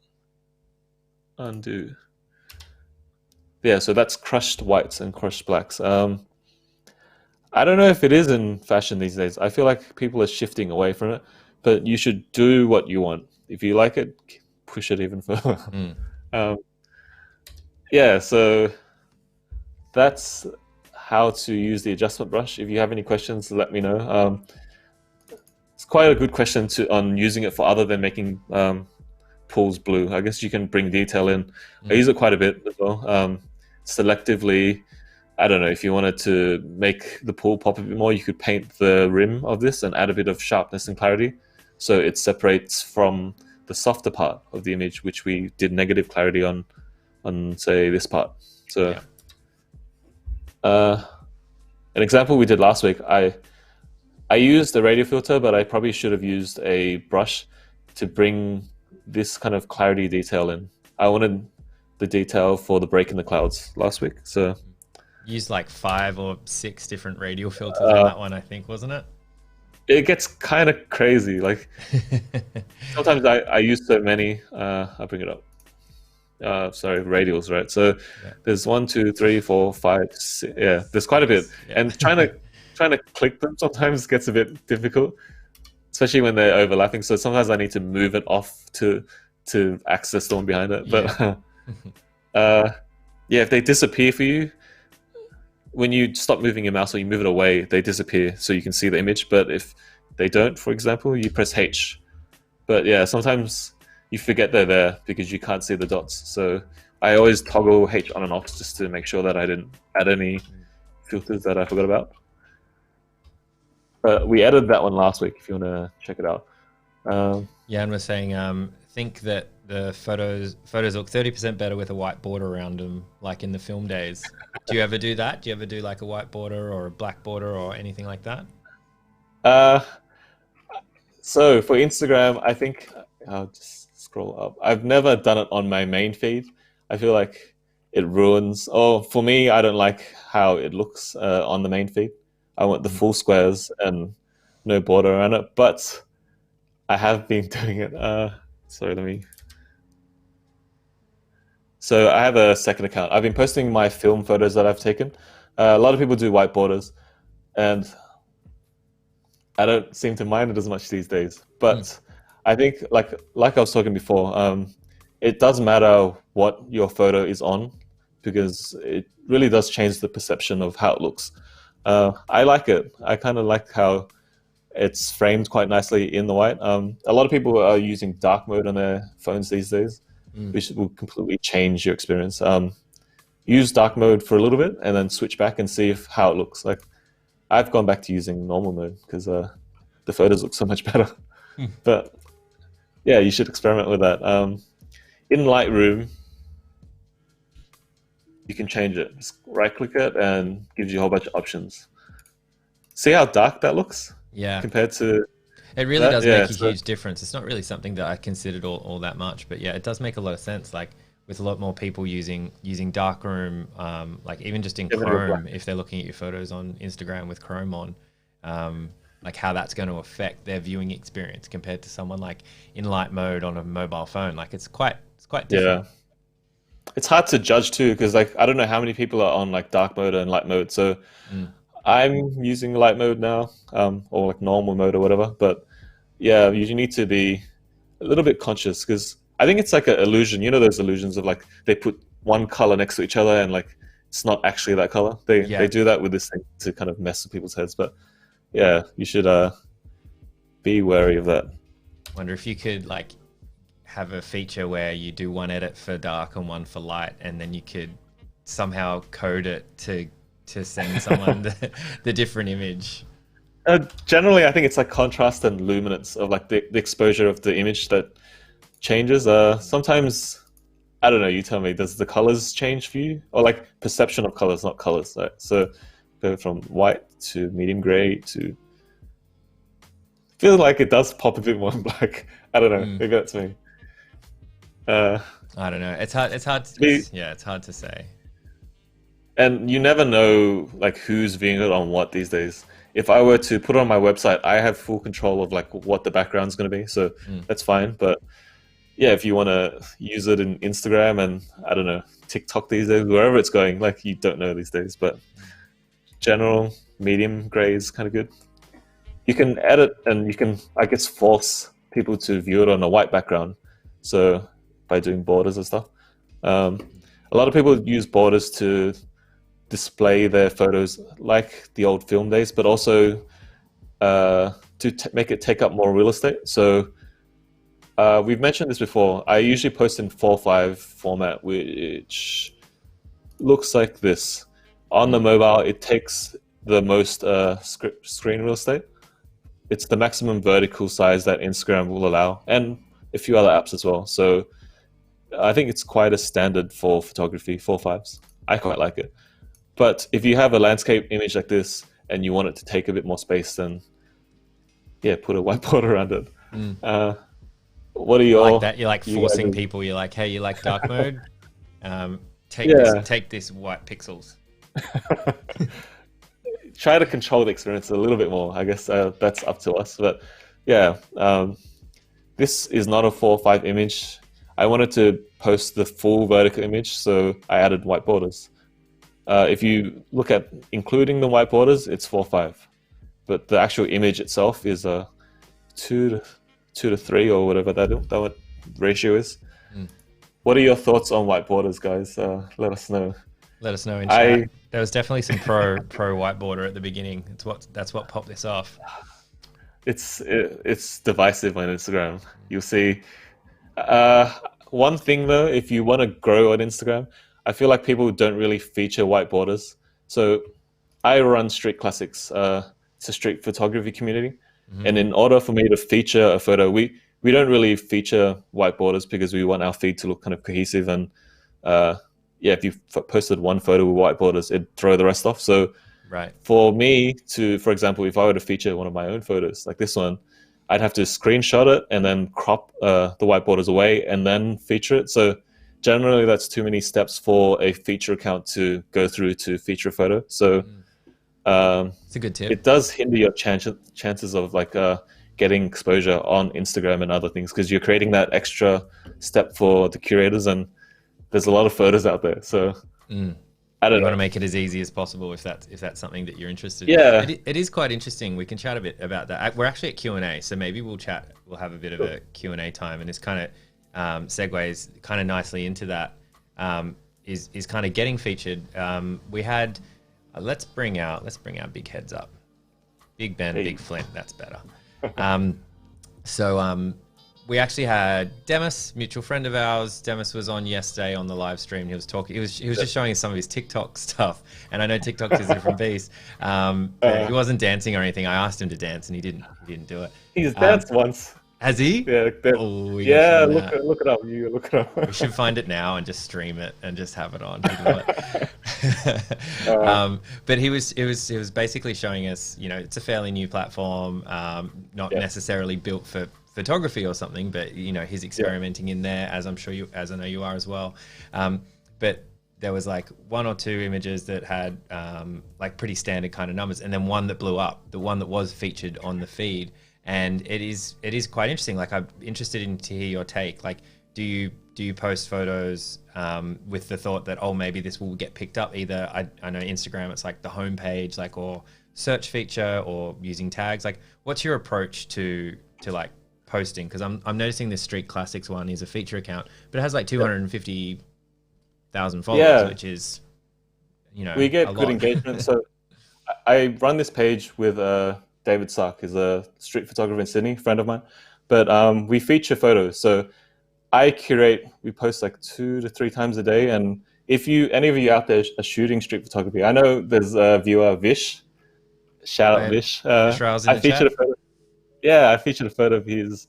Undo. Yeah, so that's crushed whites and crushed blacks. I don't know if it is in fashion these days. I feel like people are shifting away from it, but you should do what you want. If you like it, push it even further. Yeah, so that's how to use the adjustment brush. If you have any questions, let me know. It's quite a good question on using it for other than making pools blue. I guess you can bring detail in. I use it quite a bit as well. Selectively, I don't know, if you wanted to make the pool pop a bit more, you could paint the rim of this and add a bit of sharpness and clarity, so it separates from the softer part of the image, which we did negative clarity on say this part. So an example we did last week, I used the radial filter, but I probably should have used a brush to bring this kind of clarity detail in. I wanted the detail for the break in the clouds last week, so used like 5 or 6 different radial filters on that one, I think, wasn't it? It gets kind of crazy. Like sometimes I use so many. I'll bring it up. Sorry, radials, right? So there's 1, 2, 3, 4, 5, 6. Yeah, there's quite a bit, and trying to click them sometimes gets a bit difficult, especially when they're overlapping. So sometimes I need to move it off to access the one behind it. But if they disappear for you, when you stop moving your mouse or you move it away, they disappear so you can see the image. But if they don't, for example, you press H. But yeah, sometimes you forget they're there because you can't see the dots. So I always toggle H on and off just to make sure that I didn't add any filters that I forgot about. But we added that one last week if you want to check it out. Yeah, and we're saying think that the photos look 30% better with a white border around them, like in the film days. Do you ever do that? Do you ever do like a white border or a black border or anything like that? So for Instagram, I think I'll just scroll up. I've never done it on my main feed. I feel like it ruins. Oh, for me, I don't like how it looks on the main feed. I want the full squares and no border around it. But I have been doing it. Sorry, let me. So I have a second account. I've been posting my film photos that I've taken. A lot of people do white borders, and I don't seem to mind it as much these days. But I think, like I was talking before, it does matter what your photo is on, because it really does change the perception of how it looks. I like it. I kind of like how it's framed quite nicely in the white. A lot of people are using dark mode on their phones these days, which will completely change your experience. Use dark mode for a little bit and then switch back and see how it looks. Like I've gone back to using normal mode because the photos look so much better. But yeah, you should experiment with that. In Lightroom, you can change it. Just right-click it and gives you a whole bunch of options. See how dark that looks? Yeah. Compared to it really does make a huge difference. It's not really something that I considered all that much, but yeah, it does make a lot of sense. Like with a lot more people using darkroom, like even just in Chrome, if they're looking at your photos on Instagram with Chrome on, like how that's going to affect their viewing experience compared to someone like in light mode on a mobile phone. Like it's quite different. Yeah. It's hard to judge too, because like I don't know how many people are on like dark mode and light mode. So I'm using light mode now, or like normal mode or whatever. But yeah, you need to be a little bit conscious, because I think it's like an illusion. You know those illusions of like they put one color next to each other and like it's not actually that color. They do that with this thing to kind of mess with people's heads. But yeah, you should be wary of that. Wonder if you could like have a feature where you do one edit for dark and one for light, and then you could somehow code it to send someone the different image. Generally, I think it's like contrast and luminance of like the exposure of the image that changes. Sometimes, I don't know, you tell me, does the colors change for you? Or like perception of colors, not colors, right? So go from white to medium gray to, feel like it does pop a bit more in black. I don't know, maybe that's me. I don't know. It's hard to say. And you never know like who's viewing it on what these days. If I were to put it on my website, I have full control of like what the background's going to be, so that's fine. But yeah, if you want to use it in Instagram and I don't know, TikTok these days, wherever it's going, like you don't know these days. But general medium gray is kind of good. You can edit and you can, I guess, force people to view it on a white background. So by doing borders and stuff, a lot of people use borders to display their photos like the old film days, but also to make it take up more real estate. So we've mentioned this before. I usually post in 4:5 format, which looks like this. On the mobile, it takes the most screen real estate. It's the maximum vertical size that Instagram will allow, and a few other apps as well. So I think it's quite a standard for photography, 4:5s. I quite like it. But if you have a landscape image like this and you want it to take a bit more space, then yeah, put a white border around it. What are your... I like that. You're like forcing people. You're like, hey, you like dark mode? Take this white pixels. Try to control the experience a little bit more. I guess that's up to us. But yeah, this is not a 4:5 image. I wanted to post the full vertical image, so I added white borders. If you look at including the white borders, it's 4:5, but the actual image itself is 2 to 3 or whatever that ratio is. What are your thoughts on white borders, guys? Let us know. Let us know in chat. There was definitely some pro white border at the beginning. That's what popped this off. It's divisive on Instagram. You'll see. One thing though, if you want to grow on Instagram, I feel like people don't really feature white borders. So I run Street Classics. It's a street photography community. And in order for me to feature a photo, we don't really feature white borders because we want our feed to look kind of cohesive. And if you posted one photo with white borders, it'd throw the rest off. So for me to, for example, if I were to feature one of my own photos like this one, I'd have to screenshot it and then crop the white borders away and then feature it. So generally that's too many steps for a feature account to go through to feature a photo. So it's a good tip. It does hinder your chances of like getting exposure on Instagram and other things, because you're creating that extra step for the curators, and there's a lot of photos out there. So I don't know. Want to make it as easy as possible if that's something that you're interested in. It is quite interesting. We can chat a bit about that. We're actually at Q&A, so maybe we'll have a bit of a Q&A time, and this kind of segues kind of nicely into that. Is kind of getting featured. We had let's bring our big heads up. Big Ben, Big Flint, that's better. We actually had Demis, mutual friend of ours. Demis was on yesterday on the live stream. He was talking. He was just showing us some of his TikTok stuff, and I know TikTok is a different beast. He wasn't dancing or anything. I asked him to dance, and he didn't do it. He's danced once. Has he? Yeah. Look it up. You look it up. We should find it now and just stream it and just have it on. But he was basically showing us, it's a fairly new platform, not necessarily built for photography or something, but he's experimenting in there, as I know you are as well. But there was like one or two images that had like pretty standard kind of numbers, and then one that blew up, the one that was featured on the feed. And it is quite interesting. Like, I'm interested to hear your take. Like, do you post photos with the thought that, oh, maybe this will get picked up? Either I know Instagram, it's like the homepage, like, or search feature, or using tags. Like, what's your approach to like posting? Because I'm noticing this Street Classics one is a feature account, but it has like 250,000 followers, which is we a get good lot. engagement. So I run this page with David Sark, who's a street photographer in Sydney, friend of mine. But we feature photos. So I curate, we post like 2 to 3 times a day. And if any of you out there are shooting street photography, I know there's a viewer, Vish. Shout out Vish. Vishral's in I the featured chat. a photo. Yeah, I featured a photo of his.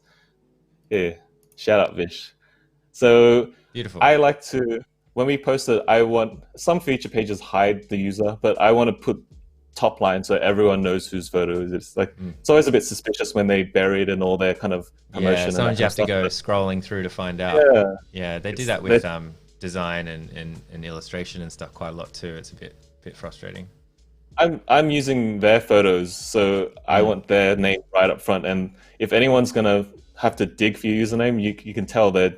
Yeah, shout out Vish. So Beautiful. I like to, when we post it, I want some feature pages hide the user, but I want to put top line so everyone knows whose photo it is. It's like it's always a bit suspicious when they bury it in all their kind of promotion. Yeah, and sometimes you that have to kind go of stuff. scrolling through to find out. Yeah, Yeah, they do it's that with design and illustration and stuff quite a lot too. It's a bit frustrating. I'm using their photos, so I want their name right up front. And if anyone's gonna have to dig for your username, you can tell they're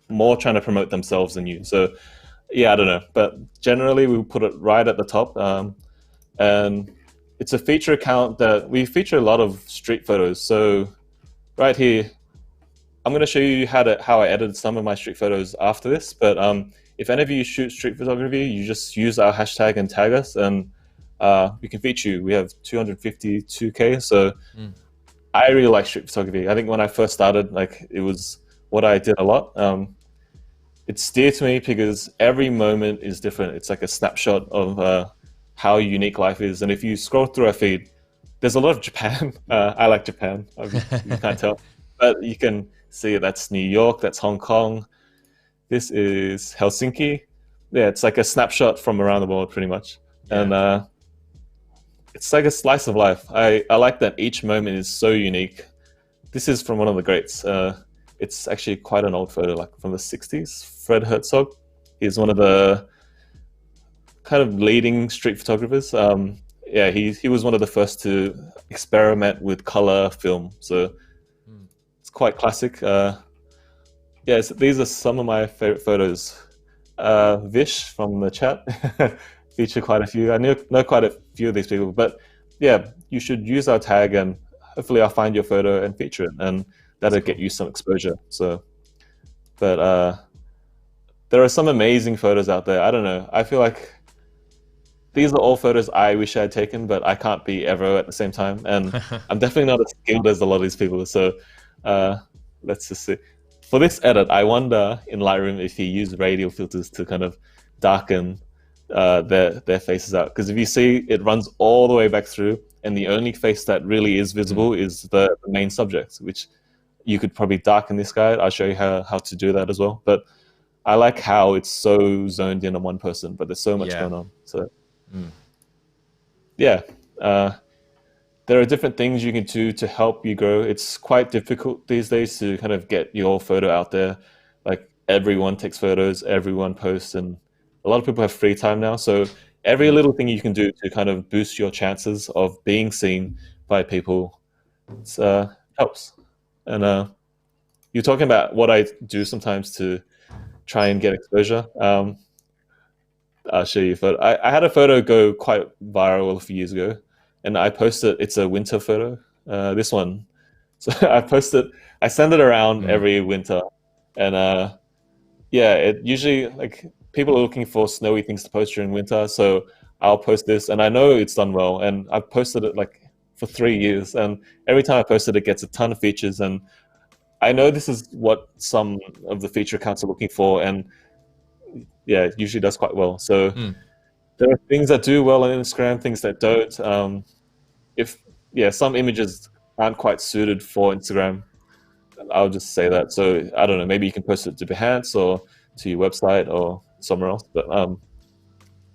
more trying to promote themselves than you. So yeah, I don't know, but generally we put it right at the top. And it's a feature account that we feature a lot of street photos. So right here, I'm going to show you how I edited some of my street photos after this. But if any of you shoot street photography, you just use our hashtag and tag us, and we can feature you. We have 252K. So I really like street photography. I think when I first started, like it was what I did a lot. It's dear to me because every moment is different. It's like a snapshot of how unique life is. And if you scroll through our feed, there's a lot of Japan. I like Japan. You can't tell, but you can see that's New York, that's Hong Kong. This is Helsinki. Yeah, it's like a snapshot from around the world, pretty much. Yeah. And it's like a slice of life. I like that each moment is so unique. This is from one of the greats. It's actually quite an old photo, like from the 60s. Fred Herzog. He's one of the kind of leading street photographers. Yeah, he was one of the first to experiment with color film. So it's quite classic. Yes, these are some of my favorite photos. Vish from the chat featured quite a few. I know quite a few of these people, but yeah, you should use our tag and hopefully I'll find your photo and feature it, and that'll get you some exposure. So, but there are some amazing photos out there. I don't know. I feel like these are all photos I wish I had taken, but I can't be ever at the same time. And I'm definitely not as skilled as a lot of these people. So let's just see. For this edit, I wonder in Lightroom if he used radial filters to kind of darken their faces out. Because if you see, it runs all the way back through, and the only face that really is visible is the main subject, which you could probably darken this guy. I'll show you how to do that as well. But I like how it's so zoned in on one person, but there's so much going on. So yeah, there are different things you can do to help you grow. It's quite difficult these days to kind of get your photo out there. Like everyone takes photos, everyone posts, and a lot of people have free time now. So every little thing you can do to kind of boost your chances of being seen by people, it's, helps. And you're talking about what I do sometimes to try and get exposure. I'll show you a photo. I had a photo go quite viral a few years ago, and I posted. It's a winter photo. This one. So I send it around every winter, and yeah, it usually like people are looking for snowy things to post during winter. So I'll post this, and I know it's done well, and I've posted it like for 3 years, and every time I post it, it gets a ton of features, and I know this is what some of the feature accounts are looking for, and yeah, it usually does quite well. So there are things that do well on Instagram, things that don't. Some images aren't quite suited for Instagram, I'll just say that. So I don't know, maybe you can post it to Behance or to your website or somewhere else, but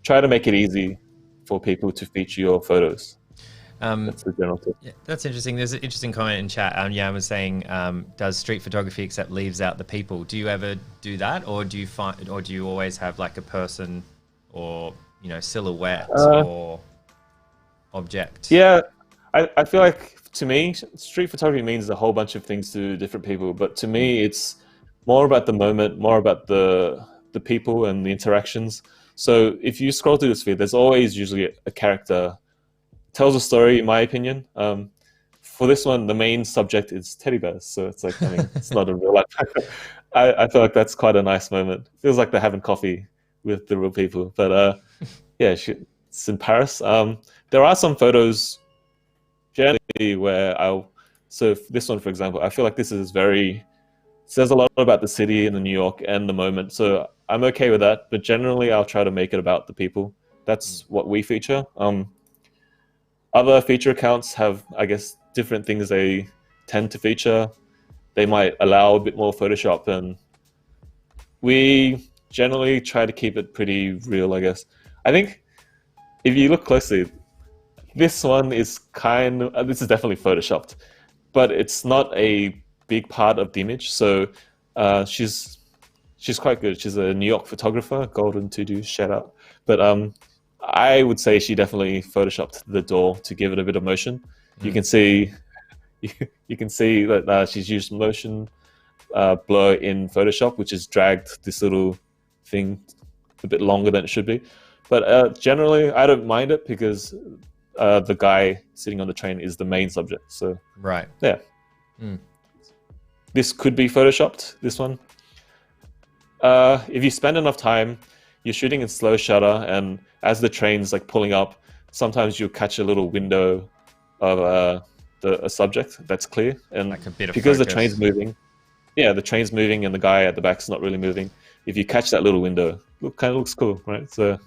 try to make it easy for people to feature your photos. That's the general tip. Yeah, that's interesting. There's an interesting comment in chat. Jan was saying, does street photography except leaves out the people? Do you ever do that, or do you always have like a person or silhouette or object? Yeah, I feel like to me, street photography means a whole bunch of things to different people, but to me, it's more about the moment, more about the people and the interactions. So if you scroll through this feed, there's always usually a character tells a story, in my opinion. For this one, the main subject is teddy bears, so it's like, I mean, it's not a real life. I feel like that's quite a nice moment. Feels like they're having coffee with the real people. But yeah, it's in Paris. There are some photos generally where so this one, for example, I feel like this is very says a lot about the city and the New York and the moment. So I'm okay with that. But generally, I'll try to make it about the people. That's what we feature. Other feature accounts have, I guess, different things they tend to feature. They might allow a bit more Photoshop, and we generally try to keep it pretty real, I guess. I think if you look closely, this one is this is definitely photoshopped, but it's not a big part of the image. So she's quite good. She's a New York photographer, Golden to do shout out. But I would say she definitely photoshopped the door to give it a bit of motion. You can see you can see that she's used motion blur in Photoshop, which has dragged this little thing a bit longer than it should be. But generally, I don't mind it because the guy sitting on the train is the main subject. So right, yeah, this could be photoshopped. This one, if you spend enough time, you're shooting in slow shutter, and as the train's like pulling up, sometimes you'll catch a little window of a subject that's clear, and like a bit of because focus. the train's moving. Yeah, the train's moving and the guy at the back's not really moving. If you catch that little window, it kind of looks cool, right? So,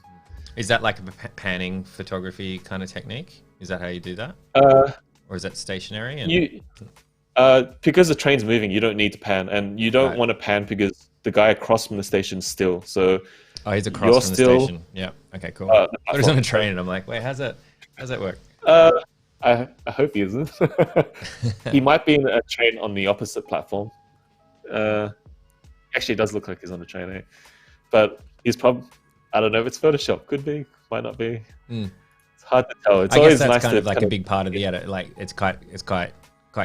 is that like a panning photography kind of technique? Is that how you do that, or is that stationary? And because the train's moving, you don't need to pan, and you don't want to pan because the guy across from the station's still. So, he's across from the station. Yeah. Okay. Cool. But he's on a train, and I'm like, wait, how's that work? I hope he isn't. He might be in a train on the opposite platform. Actually, it does look like he's on the train, but he's probably, I don't know if it's Photoshop. Could be, might not be. It's hard to tell. It's always guess that's nice kind to of like a big part of the edit. Like it's quite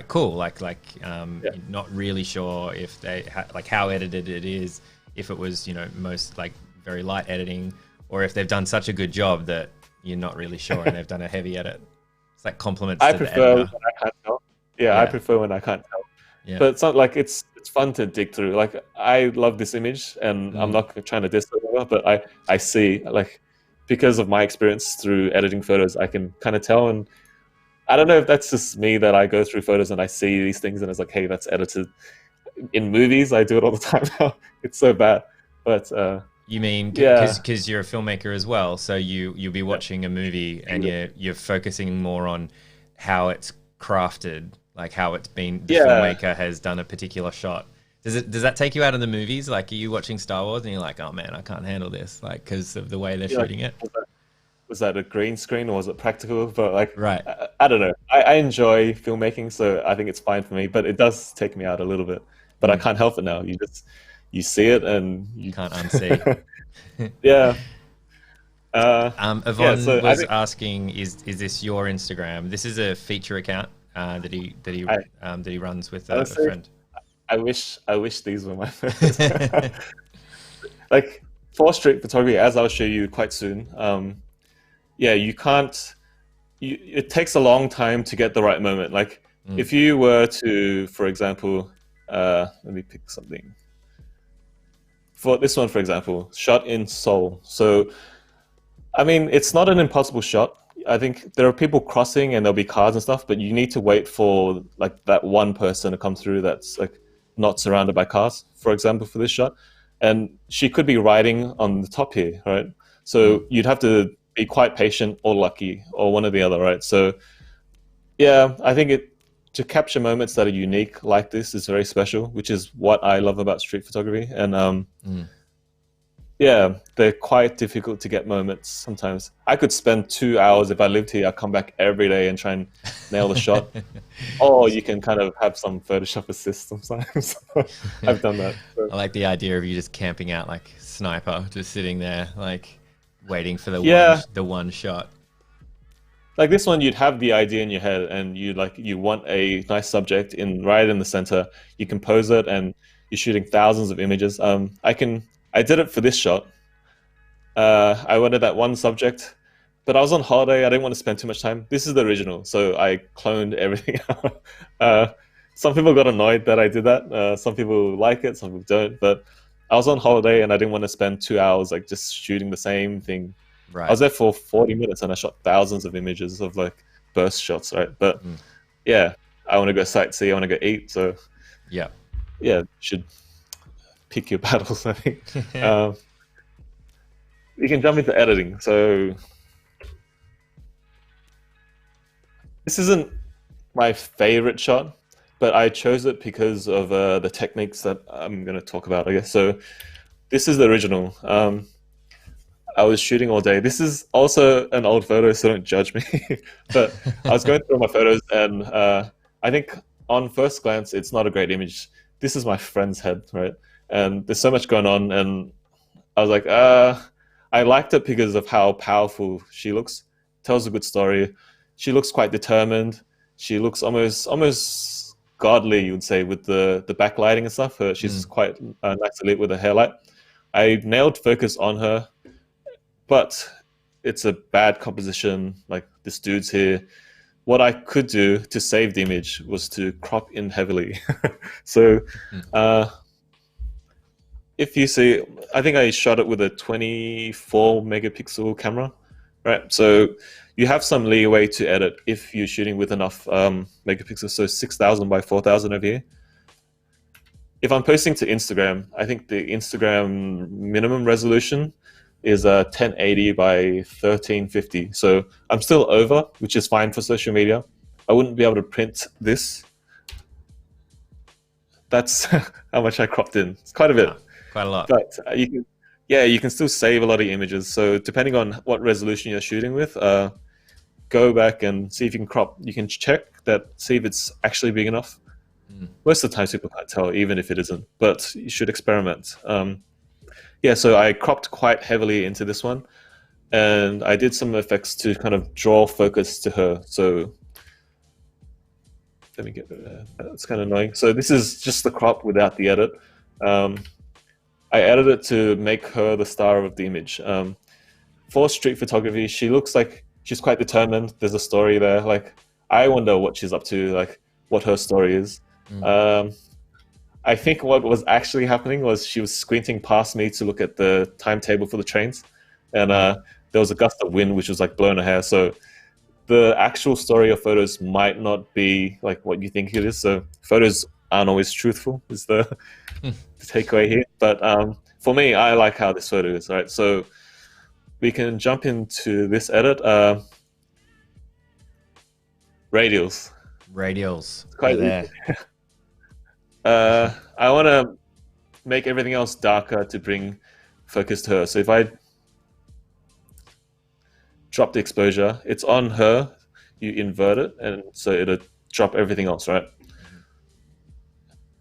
cool. Like you're not really sure if they like how edited it is. If it was most like very light editing, or if they've done such a good job that you're not really sure and they've done a heavy edit. It's like compliments to the editor. When I can't tell. Yeah, I prefer when I can't tell. Yeah. But it's not like it's fun to dig through. Like I love this image, and I'm not trying to diss it, but I see, like, because of my experience through editing photos, I can kind of tell. And I don't know if that's just me, that I go through photos and I see these things and it's like, hey, that's edited. In movies, I do it all the time now. It's so bad. But you mean because you're a filmmaker as well, so you'll be watching a movie and you're focusing more on how it's crafted, like how it's been, the filmmaker has done a particular shot. Does that take you out of the movies? Like, are you watching Star Wars and you're like, oh man, I can't handle this, like, because of the way they're shooting it? Was that a green screen or was it practical? But like, right, I don't know. I enjoy filmmaking, so I think it's fine for me. But it does take me out a little bit. But I can't help it now. You see it and you can't unsee. Yeah. Yvonne was asking, is this your Instagram? This is a feature account that he runs with a friend. I wish these were my photos. Like for street photography, as I'll show you quite soon. You can't. It takes a long time to get the right moment. Like if you were to, for example, let me pick something. For this one, for example, shot in Seoul. So, I mean, it's not an impossible shot. I think there are people crossing and there'll be cars and stuff, but you need to wait for like that one person to come through that's like not surrounded by cars, for example, for this shot. And she could be riding on the top here, right? So you'd have to be quite patient or lucky or one or the other, right? So yeah, I think to capture moments that are unique like this is very special, which is what I love about street photography. And yeah, they're quite difficult to get moments sometimes. I could spend 2 hours if I lived here. I'd come back every day and try and nail the shot. Or you can kind of have some Photoshop assist sometimes. I've done that. So. I like the idea of you just camping out like sniper, just sitting there, like waiting for the one shot. Like this one, you'd have the idea in your head, and you want a nice subject right in the center. You compose it, and you're shooting thousands of images. I did it for this shot. I wanted that one subject, but I was on holiday. I didn't want to spend too much time. This is the original, so I cloned everything out. Some people got annoyed that I did that. Some people like it, some people don't. But I was on holiday, and I didn't want to spend 2 hours like just shooting the same thing I was Right. there for 40 minutes and I shot thousands of images of like burst shots, right? But yeah, I want to go sightsee, I want to go eat. So Yeah. yeah, you should pick your battles, I think. Um, you can jump into editing. So this isn't my favorite shot, but I chose it because of the techniques that I'm going to talk about, I guess. So this is the original. I was shooting all day. This is also an old photo, so don't judge me. But I was going through my photos, and I think on first glance, it's not a great image. This is my friend's head, right? And there's so much going on, and I was like, I liked it because of how powerful she looks. Tells a good story. She looks quite determined. She looks almost godly, you would say, with the backlighting and stuff. She's quite nicely lit with a hairlight. I nailed focus on her, but it's a bad composition. Like this dude's here. What I could do to save the image was to crop in heavily. So if you see, I think I shot it with a 24 megapixel camera, right? So you have some leeway to edit if you're shooting with enough megapixels. So 6,000 by 4,000 over here. If I'm posting to Instagram, I think the Instagram minimum resolution is 1080 by 1350. So I'm still over, which is fine for social media. I wouldn't be able to print this. That's how much I cropped in. It's quite a bit. Quite a lot. But you can still save a lot of images. So depending on what resolution you're shooting with, go back and see if you can crop. You can check that, see if it's actually big enough. Most of the time people can't tell, even if it isn't, but you should experiment. Yeah, so I cropped quite heavily into this one, and I did some effects to kind of draw focus to her. So let me get rid of that. That's kind of annoying. So this is just the crop without the edit. I edited it to make her the star of the image. For street photography, she looks like she's quite determined. There's a story there. Like, I wonder what she's up to, like what her story is. I think what was actually happening was she was squinting past me to look at the timetable for the trains, and there was a gust of wind which was like blowing her hair. So the actual story of photos might not be like what you think it is. So photos aren't always truthful, is the takeaway here. But for me, I like how this photo is, right? So we can jump into this edit. Radials. Radials. Quite right there. I want to make everything else darker to bring focus to her. So if I drop the exposure, it's on her, you invert it, and so it'll drop everything else, right?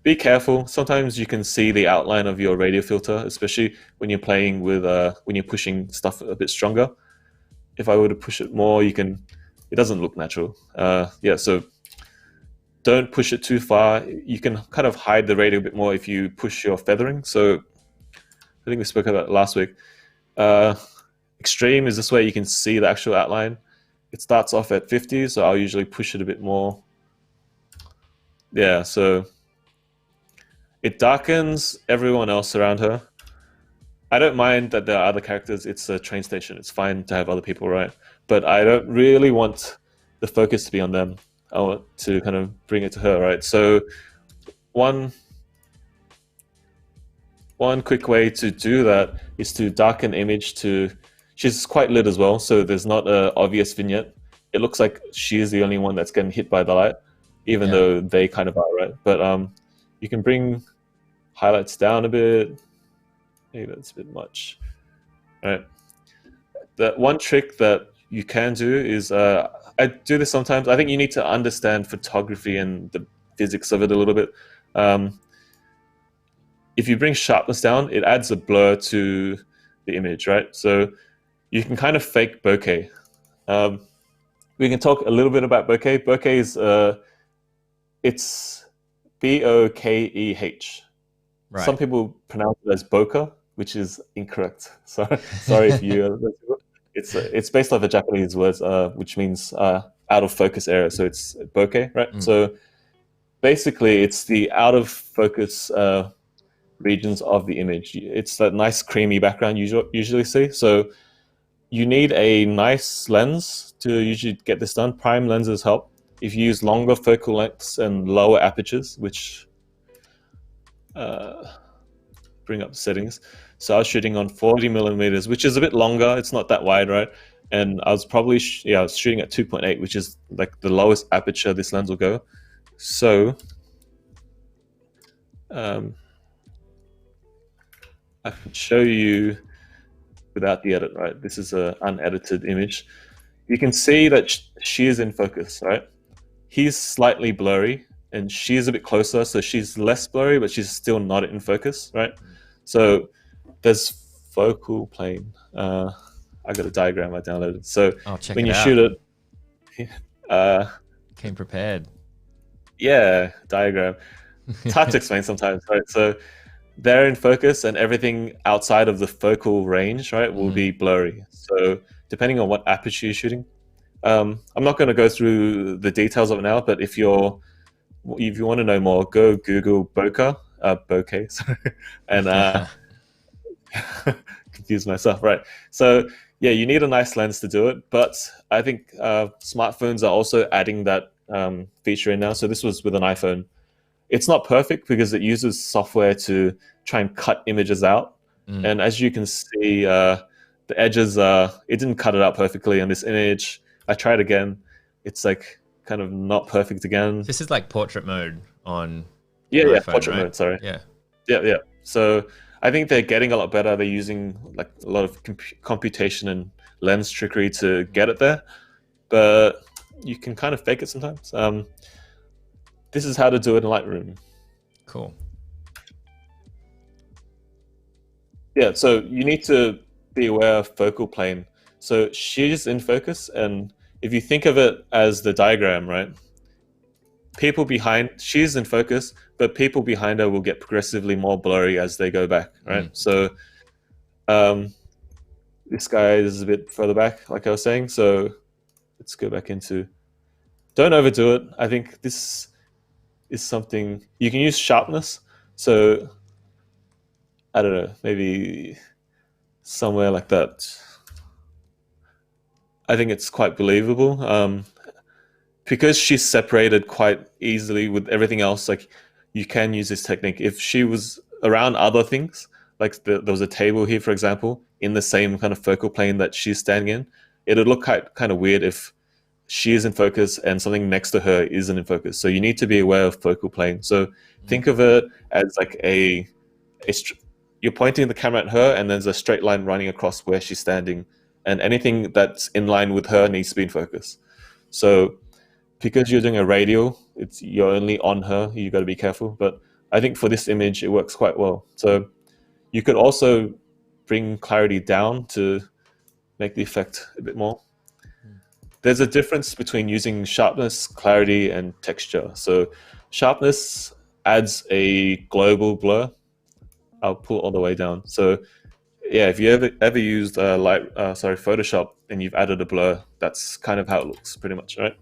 Be careful. Sometimes you can see the outline of your radial filter, especially when you're playing with, when you're pushing stuff a bit stronger. If I were to push it more, it doesn't look natural. Yeah, so don't push it too far. You can kind of hide the radial a bit more if you push your feathering. So I think we spoke about it last week. Extreme is this way you can see the actual outline. It starts off at 50, so I'll usually push it a bit more. Yeah, so it darkens everyone else around her. I don't mind that there are other characters. It's a train station. It's fine to have other people, right? But I don't really want the focus to be on them. I want to kind of bring it to her, right? So one quick way to do that is to darken image to... She's quite lit as well, so there's not an obvious vignette. It looks like she's the only one that's getting hit by the light, even though they kind of are, right? But you can bring highlights down a bit. Maybe that's a bit much. All right. The one trick that you can do is, I do this sometimes. I think you need to understand photography and the physics of it a little bit. If you bring sharpness down, it adds a blur to the image, right? So you can kind of fake bokeh. We can talk a little bit about bokeh. Bokeh is, it's B-O-K-E-H. Right. Some people pronounce it as bokeh, which is incorrect. Sorry if you... It's based off a Japanese word, which means out of focus area. So it's bokeh, right? So basically, it's the out of focus regions of the image. It's that nice creamy background you usually see. So You need a nice lens to usually get this done. Prime lenses help. If you use longer focal lengths and lower apertures, which bring up the settings. So I was shooting on 40 millimeters, which is a bit longer. It's not that wide, right? And I was probably I was shooting at 2.8, which is like the lowest aperture this lens will go. So I can show you without the edit, right? This is an unedited image. You can see that she is in focus, right? He's slightly blurry and she's a bit closer, so she's less blurry, but she's still not in focus, right? So there's focal plane. I got a diagram I downloaded. So when you shoot it, came prepared. Yeah, diagram. It's hard to explain sometimes, right? So they're in focus, and everything outside of the focal range, right, will be blurry. So depending on what aperture you're shooting, I'm not going to go through the details of it now. But if you want to know more, go Google bokeh, sorry, and confuse myself, right? So yeah, you need a nice lens to do it, but I think smartphones are also adding that feature in now. So this was with an iPhone. It's not perfect because it uses software to try and cut images out. And as you can see, the edges, it didn't cut it out perfectly in this image. I tried again. It's like kind of not perfect again. This is like portrait mode on iPhone, portrait right? mode, sorry. Yeah. So I think they're getting a lot better. They're using like a lot of computation and lens trickery to get it there, but you can kind of fake it sometimes. This is how to do it in Lightroom. Cool. Yeah, so you need to be aware of focal plane. So she's in focus, and if you think of it as the diagram, right? She's in focus, but people behind her will get progressively more blurry as they go back, right? So this guy is a bit further back, like I was saying. So let's go back into, don't overdo it. I think this is something, you can use sharpness. So I don't know, maybe somewhere like that. I think it's quite believable. Because she's separated quite easily with everything else, like you can use this technique. If she was around other things, like there was a table here, for example, in the same kind of focal plane that she's standing in, it would look kind of weird if she is in focus and something next to her isn't in focus. So you need to be aware of focal plane. So think of it as like you're pointing the camera at her, and there's a straight line running across where she's standing, and anything that's in line with her needs to be in focus. So because you're doing a radial, you're only on her, you got to be careful. But I think for this image, it works quite well. So you could also bring clarity down to make the effect a bit more. There's a difference between using sharpness, clarity, and texture. So sharpness adds a global blur. I'll pull all the way down. So yeah, if you ever used Photoshop and you've added a blur, that's kind of how it looks pretty much, right?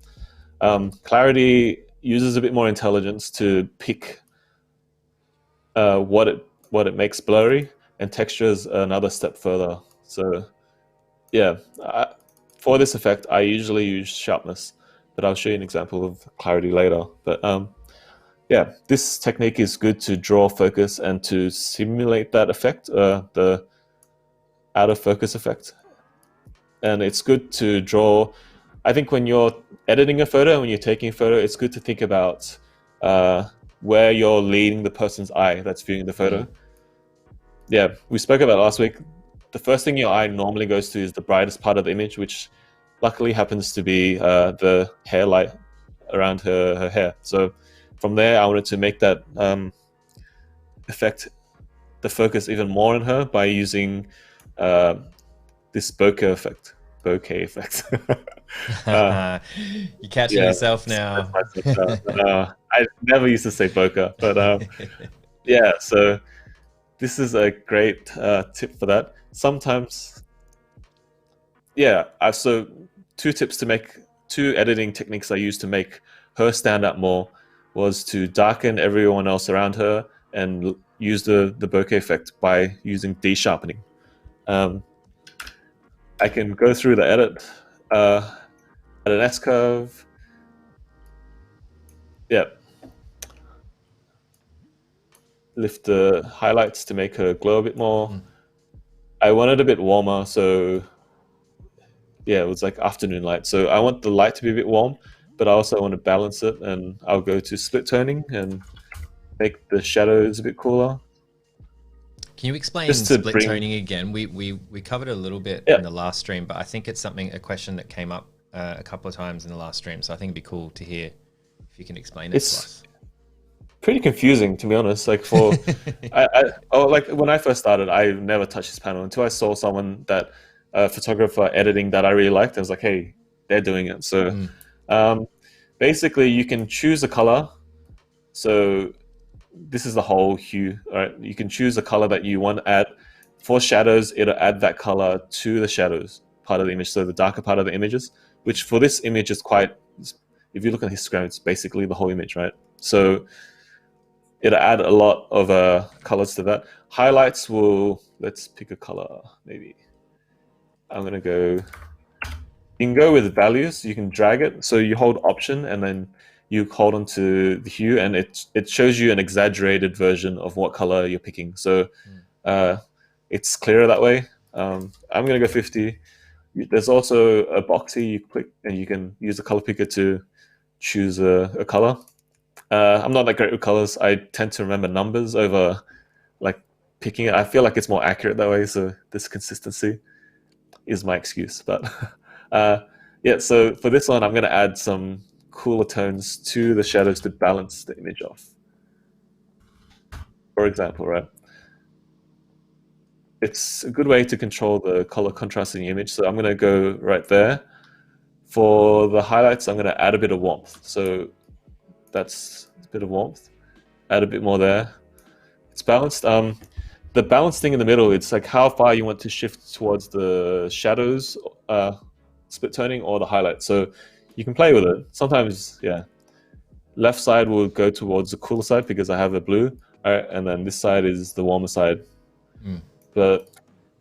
Clarity uses a bit more intelligence to pick what it makes blurry, and texture is another step further. So yeah, for this effect, I usually use sharpness, but I'll show you an example of clarity later. But yeah, this technique is good to draw focus and to simulate that effect, the out of focus effect. And it's good to draw. I think when you're editing a photo, when you're taking a photo, it's good to think about where you're leading the person's eye that's viewing the photo. Yeah, we spoke about last week. The first thing your eye normally goes to is the brightest part of the image, which luckily happens to be the hair light around her hair. So from there, I wanted to make that affect the focus even more on her by using this bokeh effect. You're catching yourself now. I never used to say bokeh, but yeah, so this is a great tip for that. Sometimes, yeah, so two editing techniques I used to make her stand out more was to darken everyone else around her and use the bokeh effect by using de-sharpening. I can go through the edit at an S curve. Yeah. Lift the highlights to make her glow a bit more. I want it a bit warmer, so yeah, it was like afternoon light. So I want the light to be a bit warm, but I also want to balance it, and I'll go to split toning and make the shadows a bit cooler. Can you explain Just to split bring... toning again? We covered it a little bit Yeah. in the last stream, but I think it's a question that came up a couple of times in the last stream. So I think it'd be cool to hear if you can explain it to us. Pretty confusing, to be honest. Like like when I first started, I never touched this panel until I saw someone that photographer editing that I really liked. I was like, hey, they're doing it. So basically, you can choose a color. So this is the whole hue. All right, you can choose a color that you want to add. For shadows, it'll add that color to the shadows part of the image, so the darker part of the images, which for this image is quite... If you look at histogram, it's basically the whole image, right? So it'll add a lot of colors to that. Highlights will... Let's pick a color, maybe. I'm going to go... You can go with values. You can drag it. So you hold Option, and then you hold onto the hue, and it shows you an exaggerated version of what color you're picking. So it's clearer that way. I'm going to go 50. There's also a box here you click, and you can use the color picker to choose a color. I'm not that great with colors. I tend to remember numbers over like picking it. I feel like it's more accurate that way. So this consistency is my excuse. But yeah, so for this one, I'm going to add some cooler tones to the shadows to balance the image off. For example, right? It's a good way to control the color contrast in the image. So I'm going to go right there. For the highlights, I'm going to add a bit of warmth. So that's a bit of warmth. Add a bit more there. It's balanced. The balance thing in the middle, it's like how far you want to shift towards the shadows, split toning, or the highlight. So you can play with it. Sometimes, yeah, left side will go towards the cooler side because I have a blue. All right, and then this side is the warmer side. But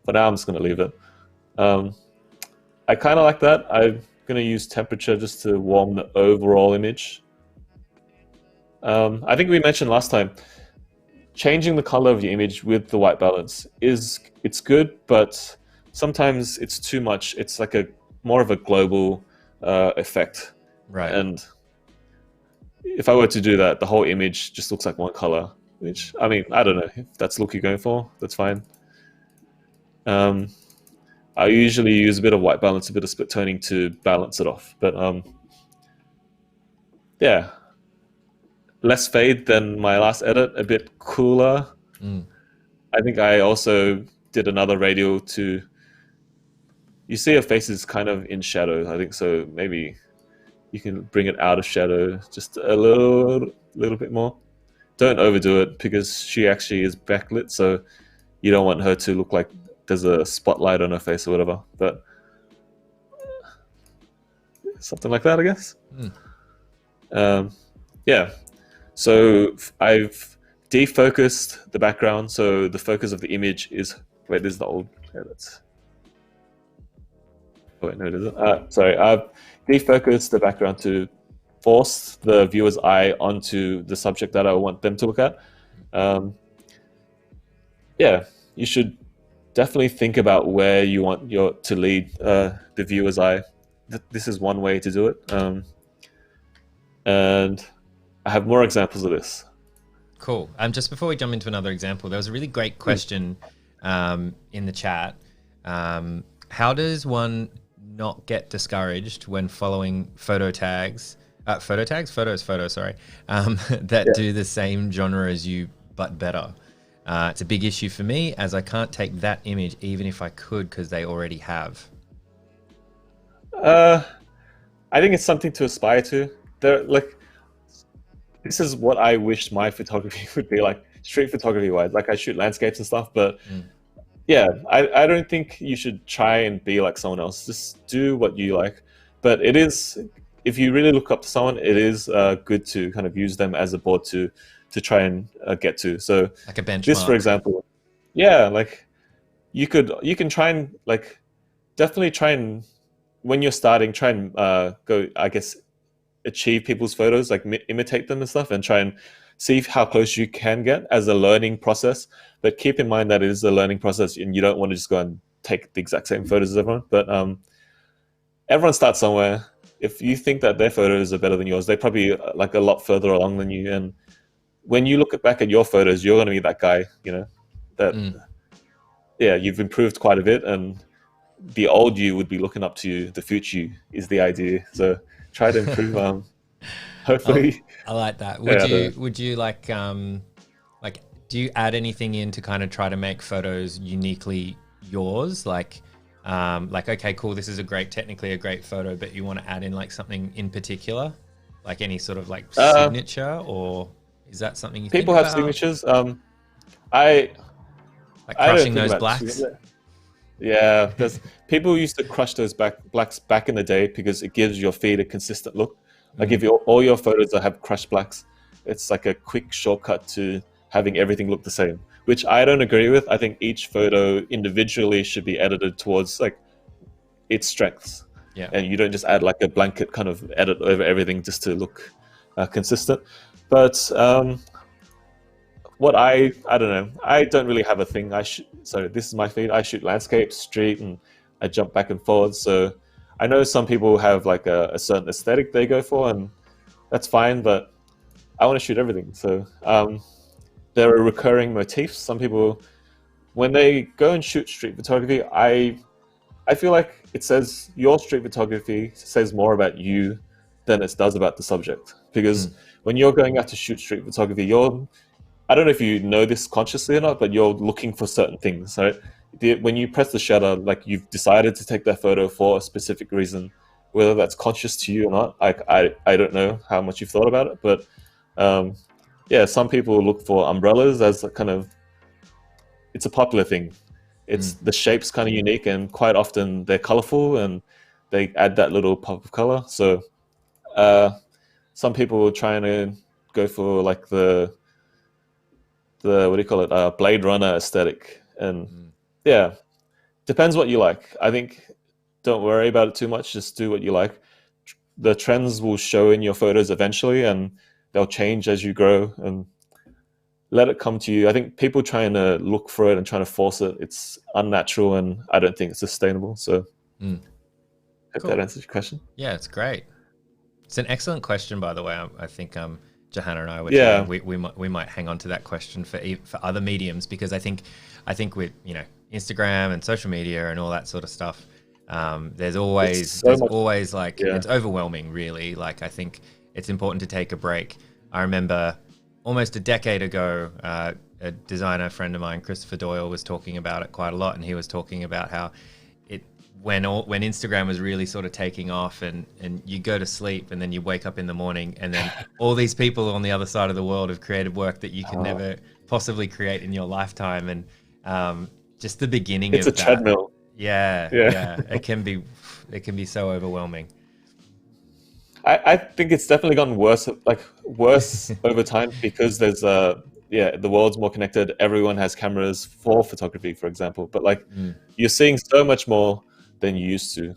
for now, I'm just going to leave it. I kind of like that. I'm going to use temperature just to warm the overall image. I think we mentioned last time, changing the color of your image with the white balance it's good, but sometimes it's too much. It's like more of a global effect. Right. And if I were to do that, the whole image just looks like one color, which, I mean, I don't know if that's the look you're going for. That's fine. I usually use a bit of white balance, a bit of split toning to balance it off. But yeah, less fade than my last edit, a bit cooler. I think I also did another radial to... You see her face is kind of in shadow, I think, so maybe you can bring it out of shadow just a little bit more. Don't overdo it because she actually is backlit, so you don't want her to look like there's a spotlight on her face or whatever. But something like that, I guess. Yeah. So I've defocused the background, so the focus of the image is... Wait, this is the old edits. Oh, wait, no, it isn't. Sorry, I've defocused the background to force the viewer's eye onto the subject that I want them to look at. Yeah, you should definitely think about where you want to lead the viewer's eye. This is one way to do it. And I have more examples of this. Cool. Just before we jump into another example, there was a really great question in the chat. How does one not get discouraged when following photo tags, sorry, that do the same genre as you, but better? It's a big issue for me as I can't take that image even if I could because they already have. I think it's something to aspire to. This is what I wish my photography would be like, street photography wise. Like, I shoot landscapes and stuff, but yeah, I don't think you should try and be like someone else. Just do what you like. But it is, if you really look up to someone, it is good to kind of use them as a board to try and get to. So like a benchmark. This, for example, yeah, like you can try and like definitely try and, when you're starting, try and go, I guess, achieve people's photos, like imitate them and stuff, and try and see how close you can get as a learning process. But keep in mind that it is a learning process, and you don't want to just go and take the exact same photos as everyone. But everyone starts somewhere. If you think that their photos are better than yours, they're probably like a lot further along than you. And when you look back at your photos, you're going to be that guy, that yeah, you've improved quite a bit, and the old you would be looking up to you. The future you is the idea. So try to improve. Hopefully, I like that. Yeah, Would you like do you add anything in to kind of try to make photos uniquely yours? Like okay, cool, this is technically a great photo, but you want to add in like something in particular, like any sort of like signature, or is that something you think people have about? signatures. I Like I don't crushing think those about blacks? yeah, because people used to crush those blacks back in the day because it gives your feed a consistent look. Like if all your photos that have crushed blacks, it's like a quick shortcut to having everything look the same, which I don't agree with. I think each photo individually should be edited towards like its strengths, Yeah. and you don't just add like a blanket kind of edit over everything just to look consistent. But what I don't know. I don't really have a thing. So this is my feed. I shoot landscape, street, and I jump back and forth. So I know some people have like a certain aesthetic they go for, and that's fine. But I want to shoot everything. So there are recurring motifs. Some people, when they go and shoot street photography, I feel like it says your street photography says more about you than it does about the subject. Because when you're going out to shoot street photography, I don't know if you know this consciously or not, but you're looking for certain things, right? When you press the shutter, like you've decided to take that photo for a specific reason, whether that's conscious to you or not. I don't know how much you've thought about it, but yeah, some people look for umbrellas as a kind of, it's a popular thing. It's the shape's kind of unique, and quite often they're colorful and they add that little pop of color. So some people are trying to go for like the what do you call it, Blade Runner aesthetic, and yeah, depends what you like. I think don't worry about it too much. Just do what you like. The trends will show in your photos eventually, and they'll change as you grow, and let it come to you. I think people trying to look for it and trying to force it, it's unnatural, and I don't think it's sustainable. So hope Cool. that answers your question. Yeah, it's great. It's an excellent question, by the way. I think Johanna and I were Yeah, chatting. We might hang on to that question for other mediums, because I think with Instagram and social media and all that sort of stuff, there's always like, yeah. it's overwhelming, really. Like, I think it's important to take a break. I remember almost a decade ago, a designer friend of mine, Christopher Doyle, was talking about it quite a lot, and he was talking about how when Instagram was really sort of taking off, and you go to sleep and then you wake up in the morning, and then all these people on the other side of the world have created work that you can never possibly create in your lifetime. And just the beginning It's of a that. treadmill. Yeah. It can be so overwhelming. I think it's definitely gotten worse, over time, because there's the world's more connected. Everyone has cameras for photography, for example, but like you're seeing so much more than you used to.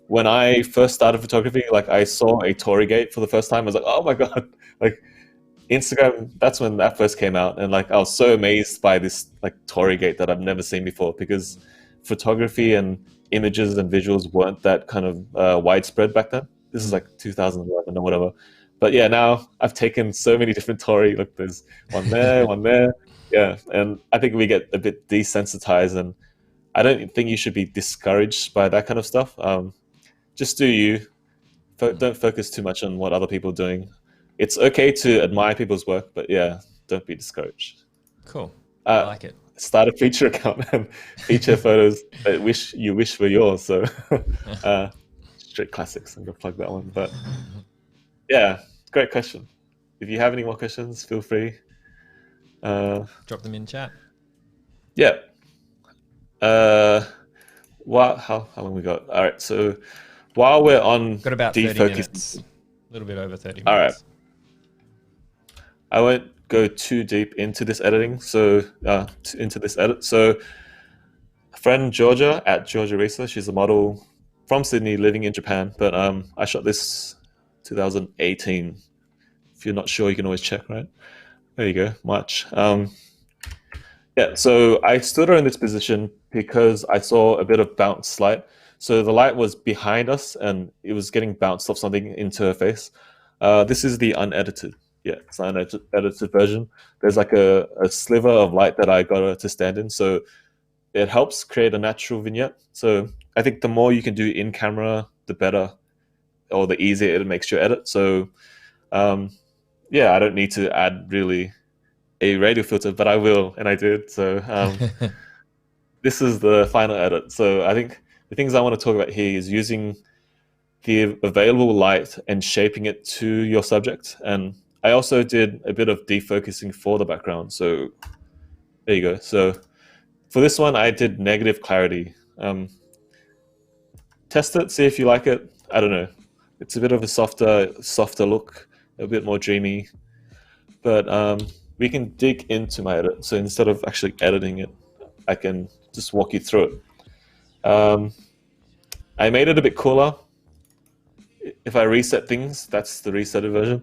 When I first started photography, like I saw a Tory gate for the first time. I was like, oh my god, like Instagram. That's when that first came out, and like I was so amazed by this like Tory gate that I've never seen before, because photography and images and visuals weren't that kind of widespread back then. This is like 2011 or whatever. But yeah, now I've taken so many different Tory. Look, there's one there, one there. Yeah, and I think we get a bit desensitized, and I don't think you should be discouraged by that kind of stuff. Just do you. Don't focus too much on what other people are doing. It's okay to admire people's work, but yeah, don't be discouraged. Cool. I like it. Start a feature account and feature photos that you wish were yours. So, straight classics. I'm gonna plug that one. But yeah, great question. If you have any more questions, feel free. Drop them in chat. Yeah. How long we got? All right. So while we're on Got about 30 minutes. A little bit over 30 minutes. All right. I won't go too deep into this editing. So into this edit. So friend Georgia at Georgia Risa. She's a model from Sydney living in Japan. But I shot this 2018. If you're not sure, you can always check, right? There you go, March. Yeah, so I stood her in this position because I saw a bit of bounce light. So the light was behind us and it was getting bounced off something into her face. This is the unedited. Yeah, it's the unedited version. There's like a sliver of light that I got her to stand in. So it helps create a natural vignette. So I think the more you can do in camera, the better, or the easier it makes your edit. So yeah, I don't need to add really a radial filter, but I will, and I did. So this is the final edit. So I think the things I want to talk about here is using the available light and shaping it to your subject. And I also did a bit of defocusing for the background. So there you go. So for this one, I did negative clarity. Test it, see if you like it. I don't know. It's a bit of a softer look, a bit more dreamy. But we can dig into my edit. So instead of actually editing it, I can just walk you through it. I made it a bit cooler. If I reset things, that's the resetted version.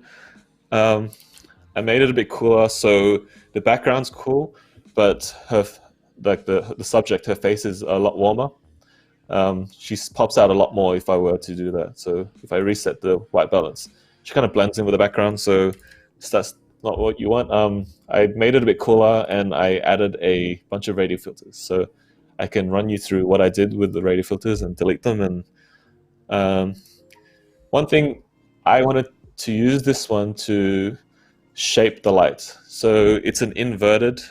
I made it a bit cooler, so the background's cool, but the subject, her face is a lot warmer. She pops out a lot more if I were to do that. So if I reset the white balance, she kind of blends in with the background. So that's not what you want. I made it a bit cooler and I added a bunch of radial filters. So I can run you through what I did with the radial filters and delete them. And one thing, I wanted to use this one to shape the light. So it's an inverted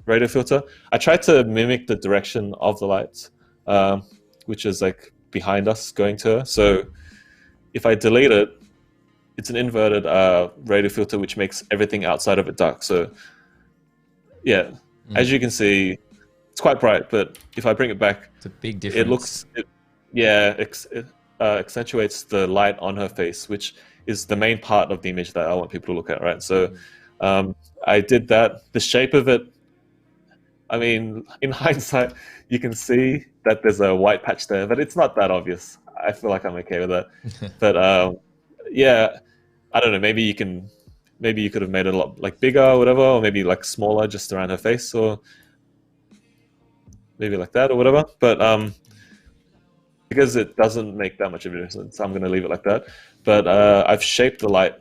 radial filter. I tried to mimic the direction of the light, which is like behind us going to her. So if I delete it, it's an inverted radial filter, which makes everything outside of it dark. So yeah, as you can see, it's quite bright, but if I bring it back, it's a big difference. It accentuates the light on her face, which is the main part of the image that I want people to look at, right? So I did that. The shape of it, I mean, in hindsight, you can see that there's a white patch there, but it's not that obvious. I feel like I'm okay with that. But yeah, I don't know. Maybe you could have made it a lot like bigger or whatever, or maybe like smaller just around her face, or maybe like that or whatever. But because it doesn't make that much of a difference, I'm going to leave it like that. But I've shaped the light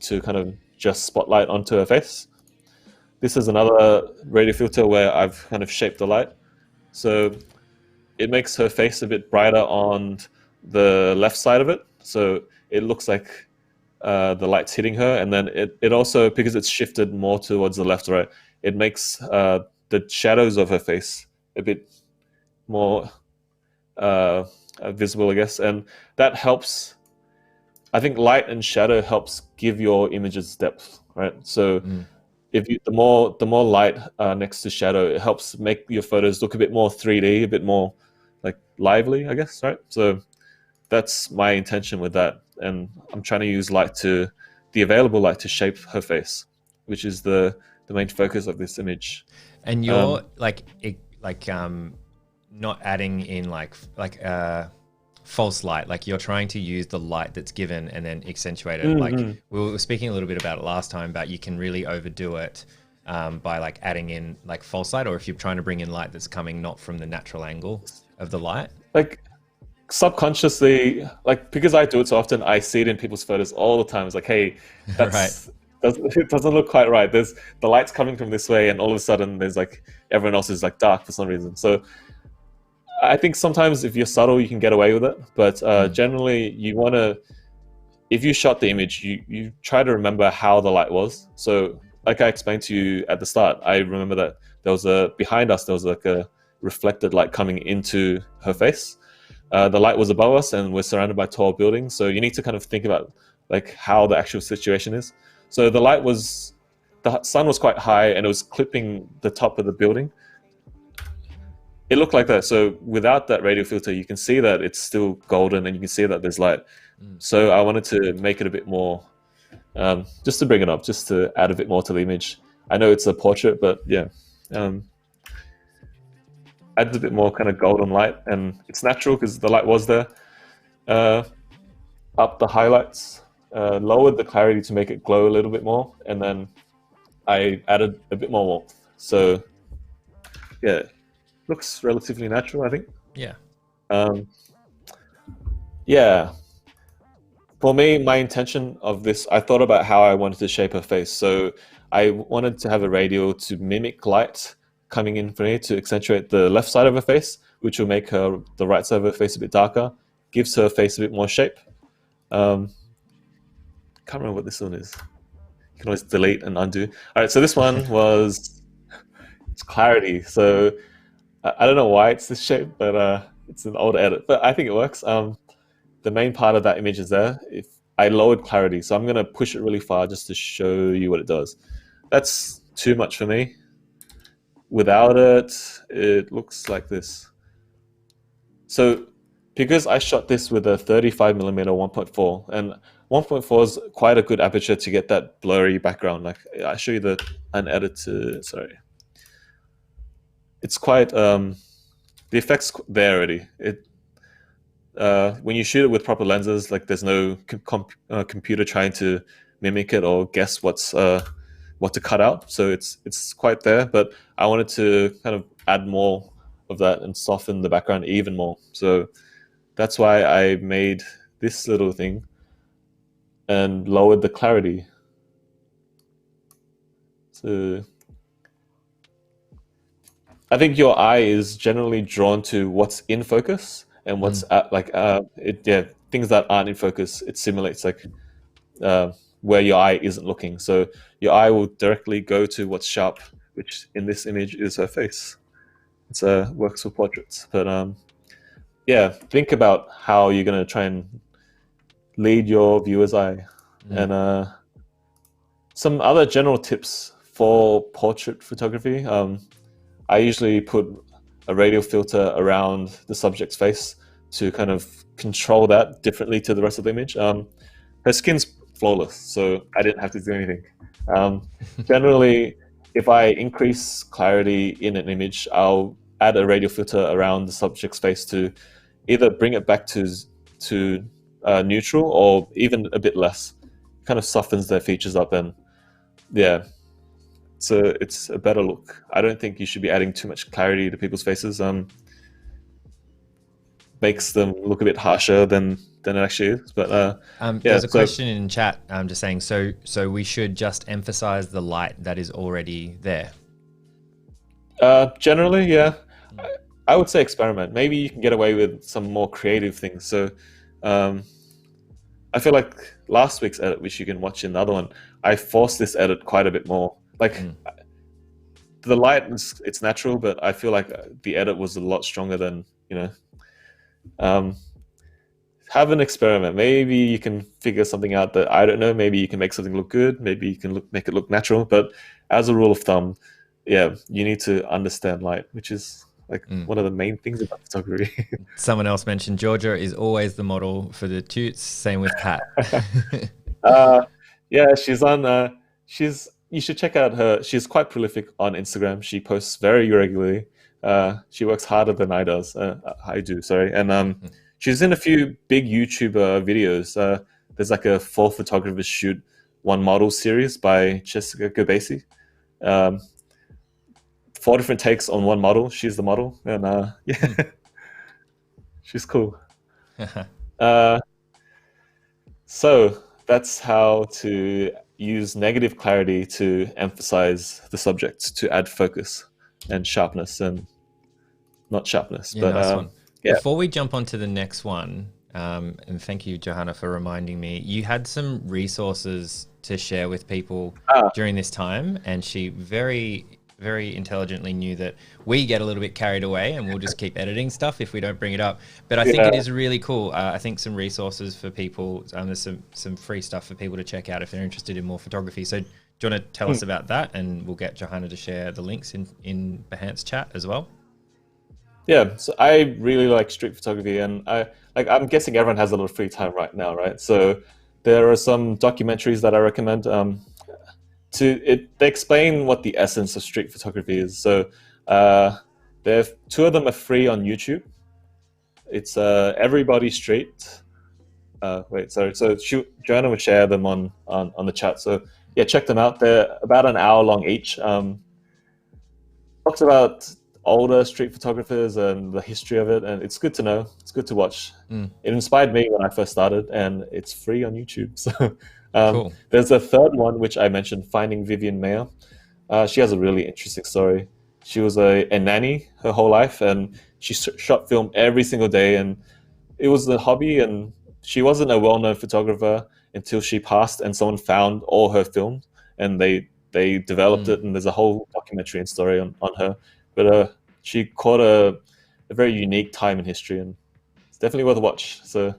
to kind of just spotlight onto her face. This is another radial filter where I've kind of shaped the light. So it makes her face a bit brighter on the left side of it. So it looks like the light's hitting her. And then it also, because it's shifted more towards the left or right, it makes the shadows of her face a bit more visible, I guess. And that helps. I think light and shadow helps give your images depth, right? So the more light next to shadow, it helps make your photos look a bit more 3D, a bit more like lively, I guess, right? So that's my intention with that, and I'm trying to use the available light to shape her face, which is the main focus of this image. And you're not adding in false light, like you're trying to use the light that's given and then accentuate it. Like we were speaking a little bit about it last time, but you can really overdo it by like adding in like false light, or if you're trying to bring in light that's coming not from the natural angle of the light. Like subconsciously, like because I do it so often, I see it in people's photos all the time. It's like, hey, that's it doesn't look quite right. There's the light's coming from this way, and all of a sudden there's like everyone else is like dark for some reason. So I think sometimes if you're subtle, you can get away with it. But generally, you want to, if you shot the image, you try to remember how the light was. So like I explained to you at the start, I remember that behind us, there was like a reflected light coming into her face. The light was above us and we're surrounded by tall buildings. So you need to kind of think about like how the actual situation is. So the sun was quite high and it was clipping the top of the building. It looked like that. So without that radial filter, you can see that it's still golden and you can see that there's light. So I wanted to make it a bit more, just to bring it up, just to add a bit more to the image. I know it's a portrait, but yeah. adds a bit more kind of golden light, and it's natural because the light was there. Up the highlights, lowered the clarity to make it glow a little bit more, and then I added a bit more warmth. So yeah, looks relatively natural, I think. Yeah. Yeah. For me, my intention of this, I thought about how I wanted to shape her face. So I wanted to have a radial to mimic light coming in from here to accentuate the left side of her face, which will make the right side of her face a bit darker, gives her face a bit more shape. Can't remember what this one is. You can always delete and undo. All right, so this one was it's clarity. So I don't know why it's this shape, but it's an old edit, but I think it works. The main part of that image is there. If I lowered clarity, so I'm going to push it really far just to show you what it does. That's too much for me. Without it, it looks like this. So because I shot this with a 35mm 1.4, and 1.4 is quite a good aperture to get that blurry background. Like I show you the unedited, sorry. It's quite, the effect's there already. When you shoot it with proper lenses, like there's no computer trying to mimic it or guess what to cut out. So it's quite there, but I wanted to kind of add more of that and soften the background even more. So that's why I made this little thing and lowered the clarity. So I think your eye is generally drawn to what's in focus and what's things that aren't in focus. It simulates like where your eye isn't looking. So your eye will directly go to what's sharp, which in this image is her face. It's works for portraits, but yeah, think about how you're going to try and lead your viewer's eye. And some other general tips for portrait photography. I usually put a radial filter around the subject's face to kind of control that differently to the rest of the image. Her skin's flawless, so I didn't have to do anything. Generally, if I increase clarity in an image, I'll add a radial filter around the subject's face to either bring it back to neutral or even a bit less. It kind of softens their features up, and yeah, so it's a better look. I don't think you should be adding too much clarity to people's faces. Makes them look a bit harsher than it actually is. But there's a question in chat. I'm just saying, so we should just emphasize the light that is already there. Generally, yeah. I would say experiment. Maybe you can get away with some more creative things. So I feel like last week's edit, which you can watch in the other one, I forced this edit quite a bit more. Like the light, it's natural, but I feel like the edit was a lot stronger than, have an experiment. Maybe you can figure something out that I don't know. Maybe you can make something look good. Maybe you can make it look natural. But as a rule of thumb, yeah, you need to understand light, which is like one of the main things about photography. Someone else mentioned Georgia is always the model for the toots. Same with Pat. Yeah, she's on. You should check out her. She's quite prolific on Instagram. She posts very regularly. She works harder than I do. Sorry, and she's in a few big YouTuber videos. There's like a 4 photographers shoot 1 model series by Jessica Gerbasi. 4 different takes on 1 model. She's the model, and yeah, she's cool. So that's how to use negative clarity to emphasize the subject, to add focus and sharpness, and not sharpness. Yeah, but nice one. yeah. Before we jump on to the next one, and thank you, Johanna, for reminding me, you had some resources to share with people during this time, and she very intelligently knew that we get a little bit carried away and we'll just keep editing stuff if we don't bring it up. But I think it is really cool. I think some resources for people, there's some free stuff for people to check out if they're interested in more photography. So do you want to tell us about that, and we'll get Johanna to share the links in Behance chat as well? Yeah, so I really like street photography, and I'm guessing everyone has a little free time right now, right? So there are some documentaries that I recommend. They explain what the essence of street photography is. So Two of them are free on YouTube. It's Everybody Street. Wait, sorry. So Joanna will share them on the chat. So yeah, check them out. They're about an hour long each. Talks about older street photographers and the history of it, and it's good to know. It's good to watch. It inspired me when I first started, and it's free on YouTube. So Cool. There's a third one which I mentioned, Finding Vivian Mayer. She has a really interesting story. She was a nanny her whole life, and she shot film every single day, and it was a hobby, and she wasn't a well-known photographer until she passed and someone found all her films, and they developed it, and there's a whole documentary and story on her. But she caught a very unique time in history, and it's definitely worth a watch. So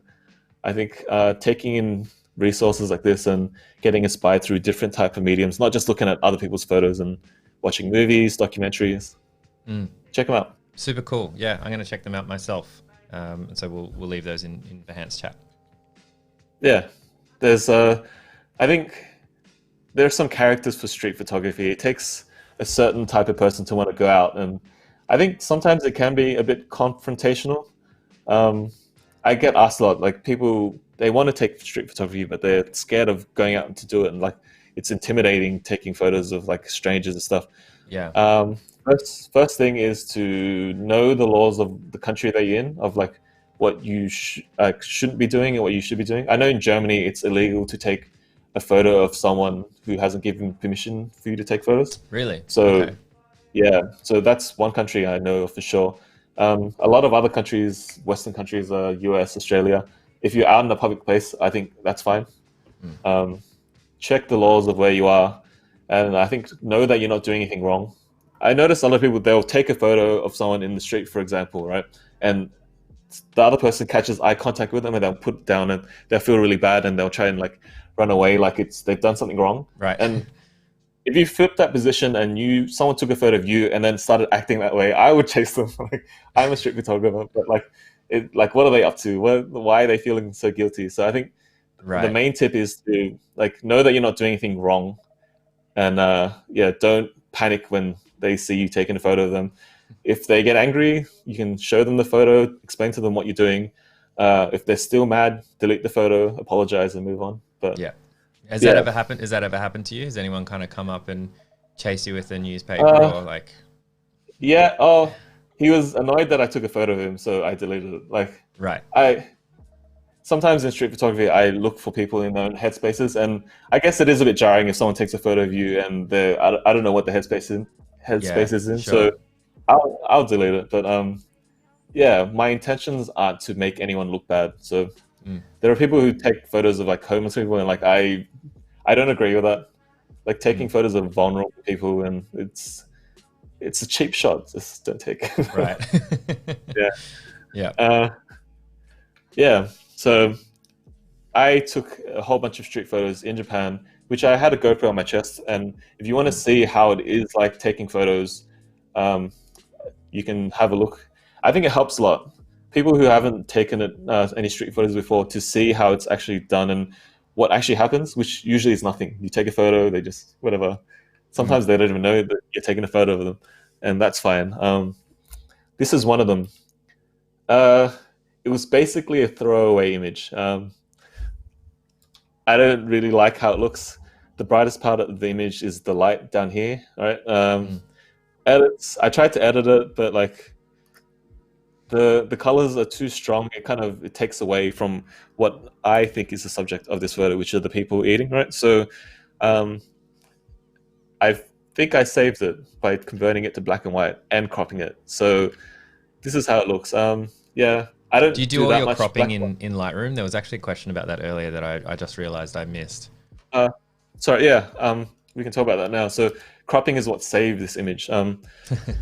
I think taking in resources like this and getting inspired through different type of mediums, not just looking at other people's photos and watching movies, documentaries. Check them out. Super cool. Yeah, I'm going to check them out myself. And so we'll leave those in Behance chat. Yeah, there's I think there are some characters for street photography. It takes a certain type of person to want to go out, and I think sometimes it can be a bit confrontational. I get asked a lot, like people, they want to take street photography, but they're scared of going out to do it, and like it's intimidating taking photos of like strangers and stuff. Yeah. First thing is to know the laws of the country that you're in, of like what you shouldn't be doing and what you should be doing. I know in Germany it's illegal to take a photo of someone who hasn't given permission for you to take photos. Really? So Okay. yeah, so that's one country I know for sure. A lot of other countries, Western countries, US, Australia, if you're out in a public place, I think that's fine. Check the laws of where you are, and I think know that you're not doing anything wrong. I notice a lot of people, they'll take a photo of someone in the street, for example, right? And the other person catches eye contact with them, and they'll put it down, and they'll feel really bad, and they'll try and like run away like they've done something wrong. Right. And if you flip that position and someone took a photo of you and then started acting that way, I would chase them. Like, I'm a street photographer, but like what are they up to? Why are they feeling so guilty? So I think the main tip is to like know that you're not doing anything wrong, and don't panic when they see you taking a photo of them. If they get angry, you can show them the photo, explain to them what you're doing. If they're still mad, delete the photo, apologize, and move on. But yeah. Has that ever happened? Has that ever happened to you? Has anyone kind of come up and chase you with a newspaper or like? Yeah. Oh, he was annoyed that I took a photo of him, so I deleted it. Like, right. Sometimes in street photography, I look for people in their own headspaces, and I guess it is a bit jarring if someone takes a photo of you and I don't know what the headspace is in. Sure. So I'll delete it. But my intentions aren't to make anyone look bad. So there are people who take photos of like homeless people, and like I don't agree with that. Like taking photos of vulnerable people, and it's a cheap shot. Just don't take it. Right. Yeah. So I took a whole bunch of street photos in Japan, which I had a GoPro on my chest. And if you want to see how it is like taking photos, you can have a look. I think it helps a lot. People who haven't taken any street photos before, to see how it's actually done and what actually happens, which usually is nothing. You take a photo, they just, whatever. Sometimes they don't even know that you're taking a photo of them, and that's fine. This is one of them. It was basically a throwaway image. I don't really like how it looks. The brightest part of the image is the light down here, right? Edits. I tried to edit it, but like the colors are too strong. It takes away from what I think is the subject of this photo, which are the people eating, right? So I think I saved it by converting it to black and white and cropping it. So this is how it looks. I don't. Do you do all your cropping in Lightroom? There was actually a question about that earlier that I just realized I missed. Sorry, yeah. We can talk about that now. So cropping is what saved this image.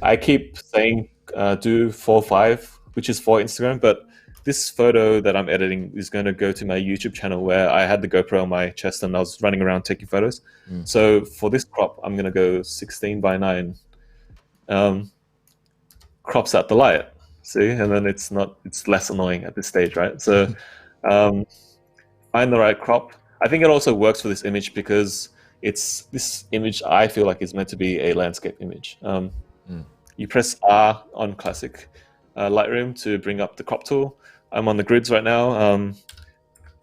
I keep saying do 4:5, which is for Instagram, but this photo that I'm editing is going to go to my YouTube channel, where I had the GoPro on my chest and I was running around taking photos. So for this crop, I'm going to go 16:9. Crops out the light. See, and then it's less annoying at this stage, right? So find the right crop. I think it also works for this image because this image I feel like is meant to be a landscape image. you press R on classic Lightroom to bring up the crop tool. I'm on the grids right now.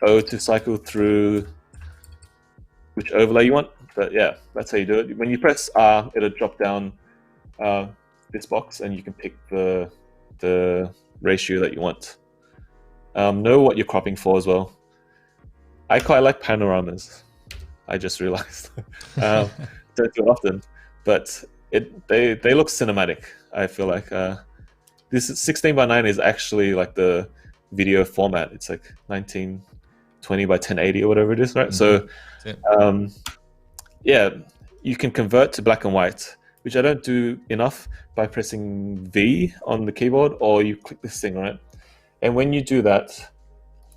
O to cycle through which overlay you want. But yeah, that's how you do it. When you press R, it'll drop down this box, and you can pick the ratio that you want. Know what you're cropping for as well. I quite like panoramas. I just realized. Don't do it often, but they look cinematic. I feel like this 16:9 is actually like the video format. It's like 1920 by 1080 or whatever it is, right? So yeah, you can convert to black and white, which I don't do enough by pressing V on the keyboard, or you click this thing, right? And when you do that,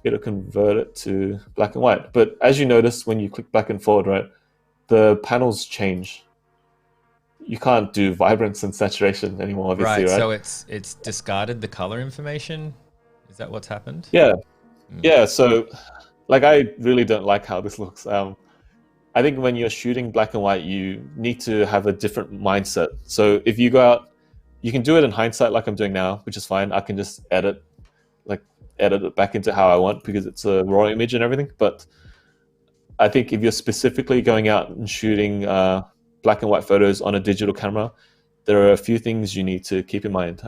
it'll convert it to black and white. But as you notice, when you click back and forward, right, the panels change. You can't do vibrance and saturation anymore, obviously, right? So it's discarded the color information. Is that what's happened? Yeah, yeah. So, like, I really don't like how this looks. I think when you're shooting black and white, you need to have a different mindset. So if you go out, you can do it in hindsight, like I'm doing now, which is fine. I can just edit it back into how I want because it's a raw image and everything. But I think if you're specifically going out and shooting black and white photos on a digital camera, there are a few things you need to keep in mind,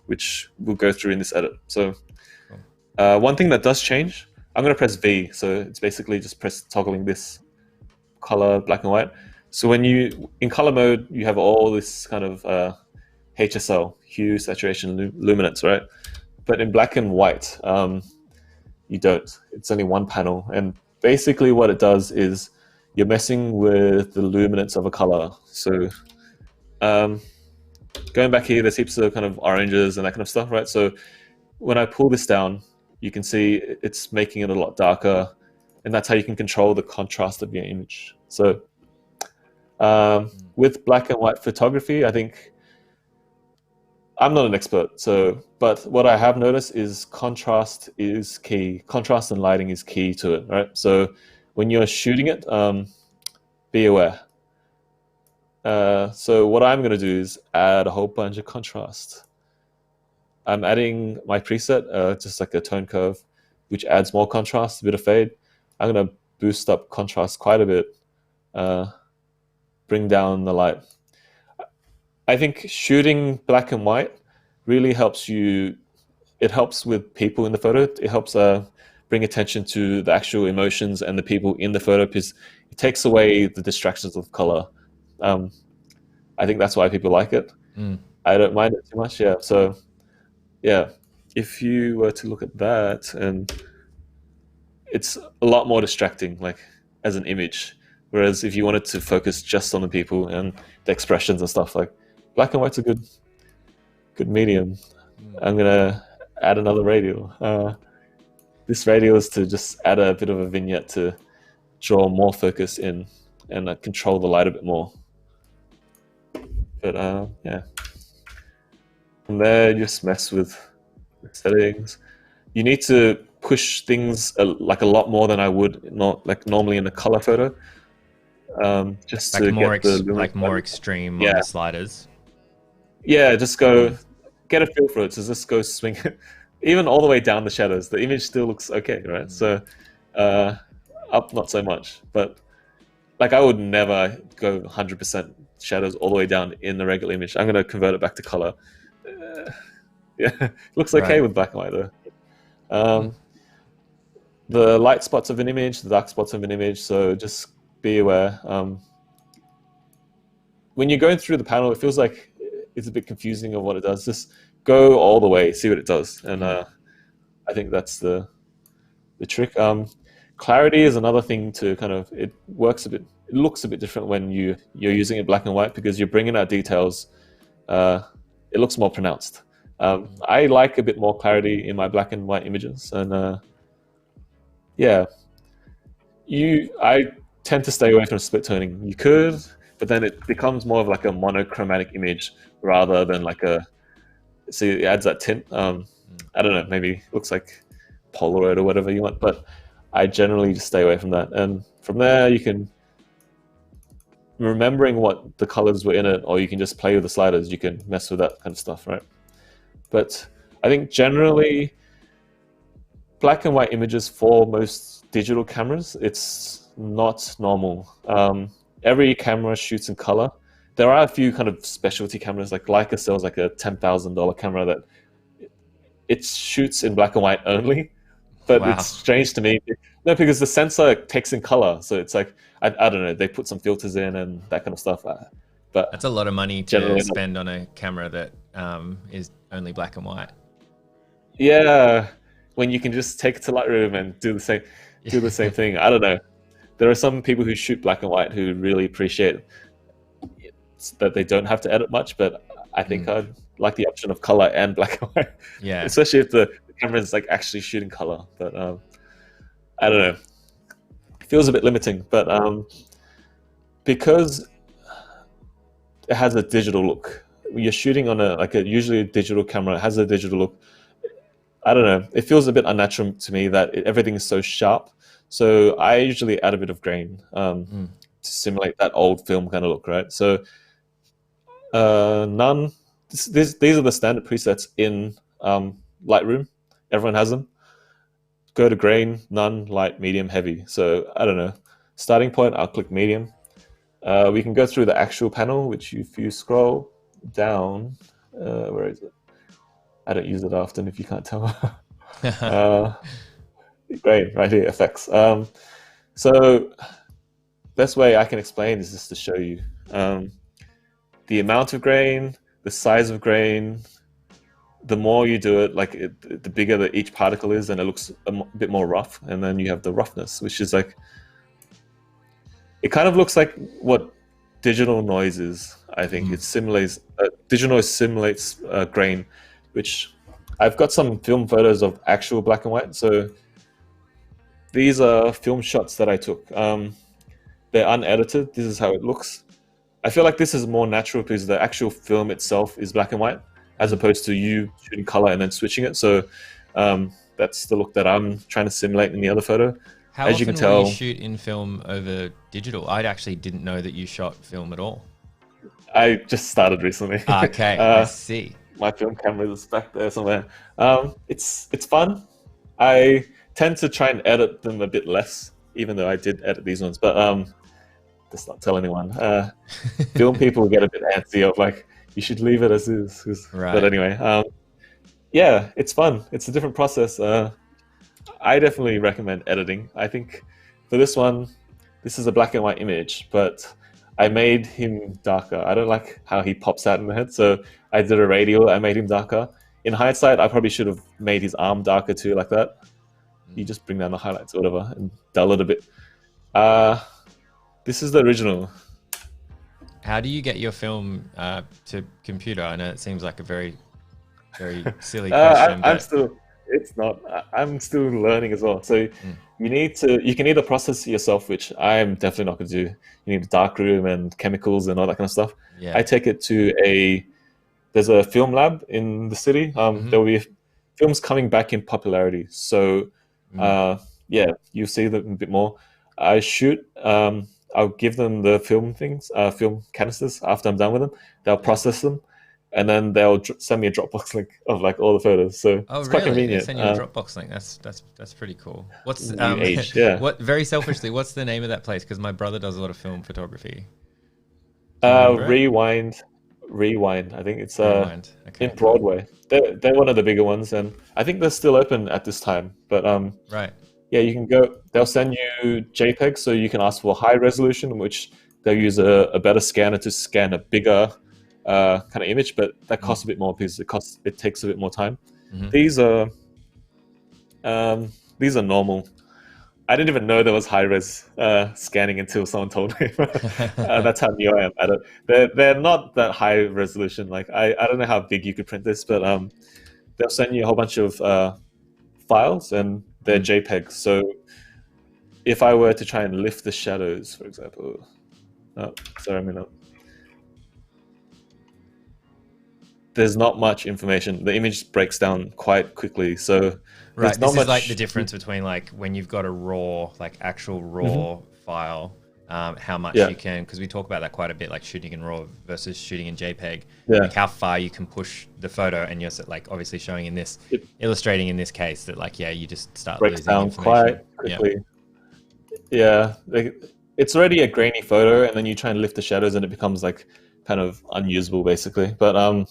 which we'll go through in this edit. So one thing that does change, I'm going to press V. So it's basically just toggling this color black and white. So when in color mode, you have all this kind of HSL, hue, saturation, luminance, right? But in black and white, you don't. It's only one panel. And basically what it does is you're messing with the luminance of a color. So going back here, there's heaps of kind of oranges and that kind of stuff, right? So when I pull this down, you can see it's making it a lot darker, and that's how you can control the contrast of your image. So with black and white photography, I think I'm not an expert, but what I have noticed is contrast is key. Contrast and lighting is key to it, right? So when you're shooting it, be aware. So what I'm going to do is add a whole bunch of contrast. I'm adding my preset, just like a tone curve, which adds more contrast, a bit of fade. I'm going to boost up contrast quite a bit, bring down the light. I think shooting black and white really helps you. It helps with people in the photo. It helps bring attention to the actual emotions and the people in the photo, because it takes away the distractions of color. I think that's why people like it. I don't mind it too much. Yeah. So yeah, if you were to look at that, and it's a lot more distracting, like as an image. Whereas if you wanted to focus just on the people and the expressions and stuff, like black and white's a good medium. I'm gonna add another radial. This radial is to just add a bit of a vignette to draw more focus in and control the light a bit more. But yeah, from there, just mess with the settings. You need to push things like a lot more than I would not like normally in a color photo. Just like to more get the more extreme on the sliders. Yeah, just go get a feel for it. So just go swing it, even all the way down the shadows. The image still looks okay, right? So up not so much, but like I would never go 100% shadows all the way down in the regular image. I'm gonna convert it back to color. Yeah, looks okay with black and white though. The light spots of an image, the dark spots of an image. So just be aware. When you're going through the panel, it feels like it's a bit confusing of what it does. Just go all the way, see what it does, and I think that's the trick. Clarity is another thing to kind of, it works a bit. It looks a bit different when you're using it black and white because you're bringing out details. It looks more pronounced. I like a bit more clarity in my black and white images, and yeah, I tend to stay away from split toning. You could, but then it becomes more of like a monochromatic image rather than like so it adds that tint. I don't know, maybe it looks like Polaroid or whatever you want, but I generally just stay away from that. And from there, you can remembering what the colors were in it, or you can just play with the sliders. You can mess with that kind of stuff, right? But I think generally, black and white images for most digital cameras, it's not normal. Every camera shoots in color. There are a few kind of specialty cameras, like Leica sells like a $10,000 camera that it shoots in black and white only. But Wow. it's strange to me. No, because the sensor takes in color, so it's like I don't know. They put some filters in and that kind of stuff. But That's a lot of money to generally, spend on a camera that is only black and white. yeah, when you can just take it to Lightroom and do the same thing. I don't know. There are some people who shoot black and white who really appreciate that they don't have to edit much, but I think I'd like the option of color and black and white. Yeah. Especially if the camera is like actually shooting color. But I don't know. It feels a bit limiting, but because it has a digital look. You're shooting on usually a digital camera. It has a digital look. I don't know. It feels a bit unnatural to me that everything is so sharp. So I usually add a bit of grain to simulate that old film kind of look, right? So none. These are the standard presets in Lightroom. Everyone has them. Go to grain, none, light, medium, heavy. So I don't know. Starting point, I'll click medium. We can go through the actual panel, which if you scroll down, where is it? I don't use it often if you can't tell. Grain, right here, effects. So best way I can explain is just to show you the amount of grain, the size of grain. The more you do it, the bigger each particle is, and it looks a bit more rough. And then you have the roughness, which is like, it kind of looks like what digital noise is. I think it simulates, digital noise simulates grain, which I've got some film photos of actual black and white. So these are film shots that I took. They're unedited. This is how it looks. I feel like this is more natural because the actual film itself is black and white, as opposed to you shooting color and then switching it. So that's the look that I'm trying to simulate in the other photo. How as often you can tell, will you shoot in film over digital? I actually didn't know that you shot film at all. I just started recently. Okay, I see. My film camera is back there somewhere. It's fun. I tend to try and edit them a bit less, even though I did edit these ones. But just not tell anyone. Film people get a bit antsy of like, you should leave it as is. Right. But anyway, yeah, it's fun. It's a different process. I definitely recommend editing. I think for this one, this is a black and white image, but I made him darker. I don't like how he pops out in the head, so I did a radial. I made him darker. In hindsight, I probably should have made his arm darker too, like that. You just bring down the highlights or whatever and dull it a bit. This is the original. How do you get your film to computer? I know it seems like a very, very silly question. I'm still learning as well. So you can either process it yourself, which I'm definitely not going to do. You need a darkroom and chemicals and all that kind of stuff. Yeah. I take it to there's a film lab in the city. There will be films coming back in popularity. So yeah, you'll see them a bit more. I shoot. I'll give them the film film canisters after I'm done with them. They'll process them, and then they'll send me a Dropbox link of like all the photos. So it's quite convenient. They send you a Dropbox link. That's pretty cool. What's age? Yeah. What very selfishly, what's the name of that place? Because my brother does a lot of film photography. Rewind. I think it's Rewind. Okay. in Broadway. They're one of the bigger ones, and I think they're still open at this time. But right. yeah, you can go. They'll send you JPEG, so you can ask for high resolution, which they'll use a better scanner to scan a bigger kind of image, but that costs a bit more because it takes a bit more time. These are normal. I didn't even know there was high res scanning until someone told me. That's how new I am at it. They're not that high resolution. Like I don't know how big you could print this, but they'll send you a whole bunch of files and they're JPEGs. So if I were to try and lift the shadows, for example, there's not much information. The image breaks down quite quickly. So right, there's not this much... is like the difference between like when you've got a raw, like actual raw file, how much Yeah. you can, because we talk about that quite a bit, like shooting in RAW versus shooting in JPEG, Yeah. like how far you can push the photo, and you're like obviously showing in this, It illustrating in this case that like, yeah, you just start breaks losing down information. quite quickly. Yeah, like, it's already a grainy photo, and then you try and lift the shadows, and it becomes like kind of unusable, basically. But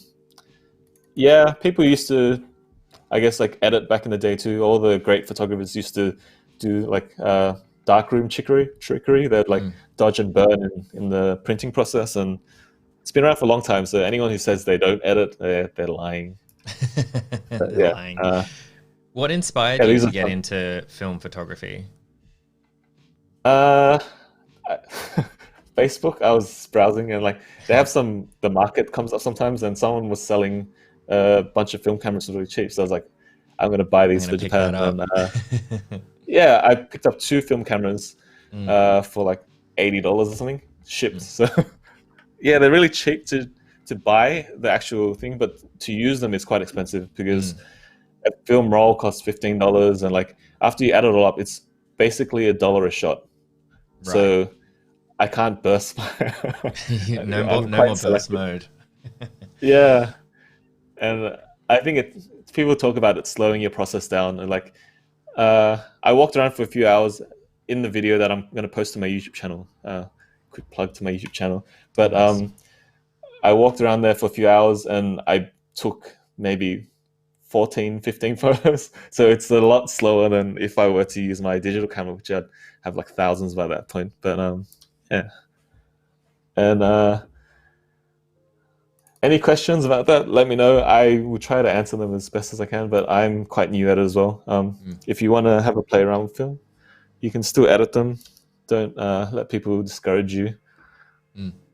yeah, people used to, I guess, like edit back in the day too. All the great photographers used to do like darkroom trickery. They'd like dodge and burn in the printing process, and it's been around for a long time. So anyone who says they don't edit, they're lying. But They're lying. What inspired you to get into film photography? Facebook. I was browsing, and like they have the market comes up sometimes, and someone was selling a bunch of film cameras really cheap. So I was like, I'm going to buy these for Japan. And yeah, I picked up 2 film cameras for like $80 or something, shipped. So yeah, they're really cheap to buy the actual thing, but to use them is quite expensive, because a film roll costs $15, and like after you add it all up, it's basically $1 a shot. Right. So I can't burst my no more burst mode. Yeah, and I think people talk about it slowing your process down, and like I walked around for a few hours in the video that I'm going to post to my YouTube channel. Quick plug to my YouTube channel. But I walked around there for a few hours, and I took maybe 14, 15 photos. So it's a lot slower than if I were to use my digital camera, which I'd have like thousands by that point. But yeah. And any questions about that, let me know. I will try to answer them as best as I can, but I'm quite new at it as well. If you want to have a play around with film, you can still edit them. Don't let people discourage you.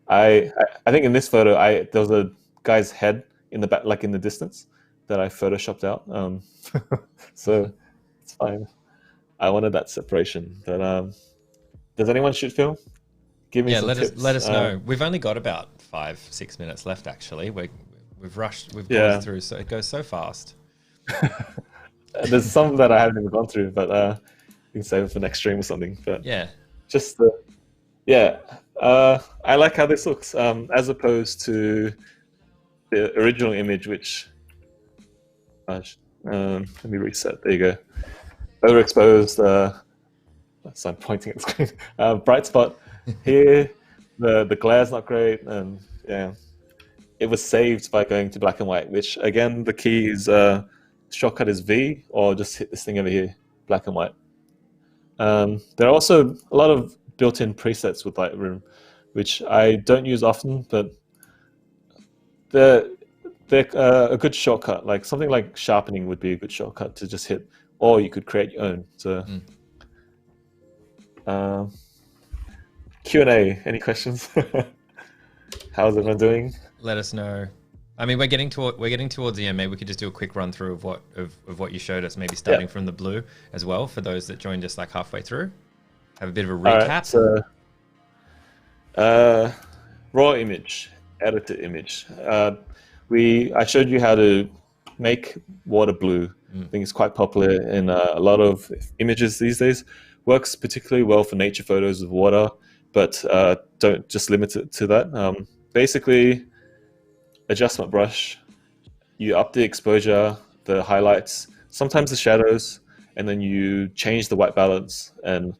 I think in this photo, there was a guy's head in the back, like in the distance, that I photoshopped out. So it's fine. I wanted that separation. But does anyone shoot film? Give me some tips. Let us know. We've only got about 5-6 minutes left. Actually, we've rushed. We've gone through, so it goes so fast. There's some that I haven't even gone through, but you can save it for next stream or something. But yeah, just I like how this looks, as opposed to the original image, which let me reset. There you go. Overexposed. So I'm pointing at the screen. Bright spot here. The glare's not great, and yeah, it was saved by going to black and white. Which again, the key is shortcut is V, or just hit this thing over here, black and white. There are also a lot of built-in presets with Lightroom, which I don't use often, but they're a good shortcut. Like something like sharpening would be a good shortcut to just hit, or you could create your own. So. Q&A. Any questions? How's everyone doing? Let us know. I mean, we're getting towards the end. Maybe we could just do a quick run through of what you showed us. Maybe starting from the blue as well, for those that joined us like halfway through. Have a bit of a recap. All right, so, raw image, edited image. I showed you how to make water blue. I think it's quite popular in a lot of images these days. Works particularly well for nature photos of water, but don't just limit it to that. Basically, adjustment brush, you up the exposure, the highlights, sometimes the shadows, and then you change the white balance. And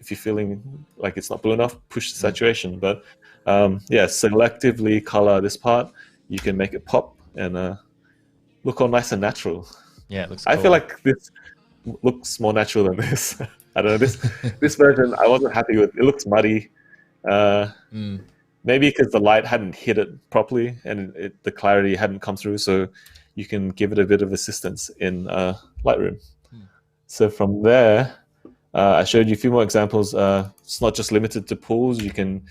if you're feeling like it's not blue enough, push the saturation. But yeah, selectively color this part. You can make it pop and look all nice and natural. Yeah, it looks cool. I feel like this looks more natural than this. I don't know, this version I wasn't happy with. It looks muddy. Maybe because the light hadn't hit it properly and the clarity hadn't come through, so you can give it a bit of assistance in Lightroom. So from there, I showed you a few more examples. It's not just limited to pools. You can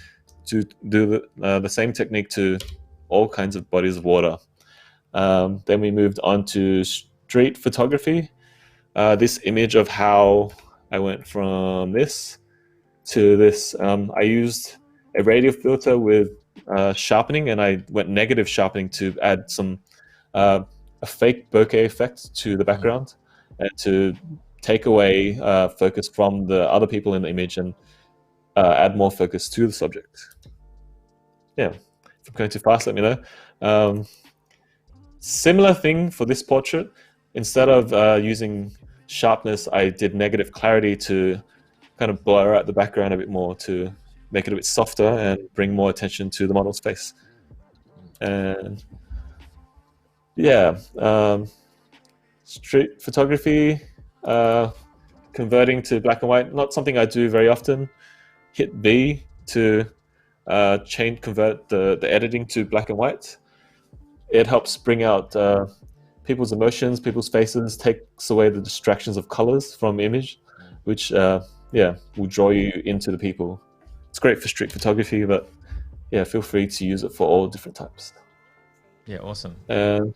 do the same technique to all kinds of bodies of water. Then we moved on to street photography. This image of how I went from this to this. I used a radial filter with sharpening, and I went negative sharpening to add some a fake bokeh effect to the background and to take away focus from the other people in the image and add more focus to the subject. Yeah, if I'm going too fast, let me know. Similar thing for this portrait. Instead of using sharpness, I did negative clarity to kind of blur out the background a bit more to make it a bit softer and bring more attention to the model's face. And yeah, street photography, converting to black and white, not something I do very often. Hit B to convert the editing to black and white. It helps bring out people's emotions, people's faces, takes away the distractions of colors from image, which will draw you into the people. It's great for street photography, but yeah, feel free to use it for all different types. Yeah, awesome. And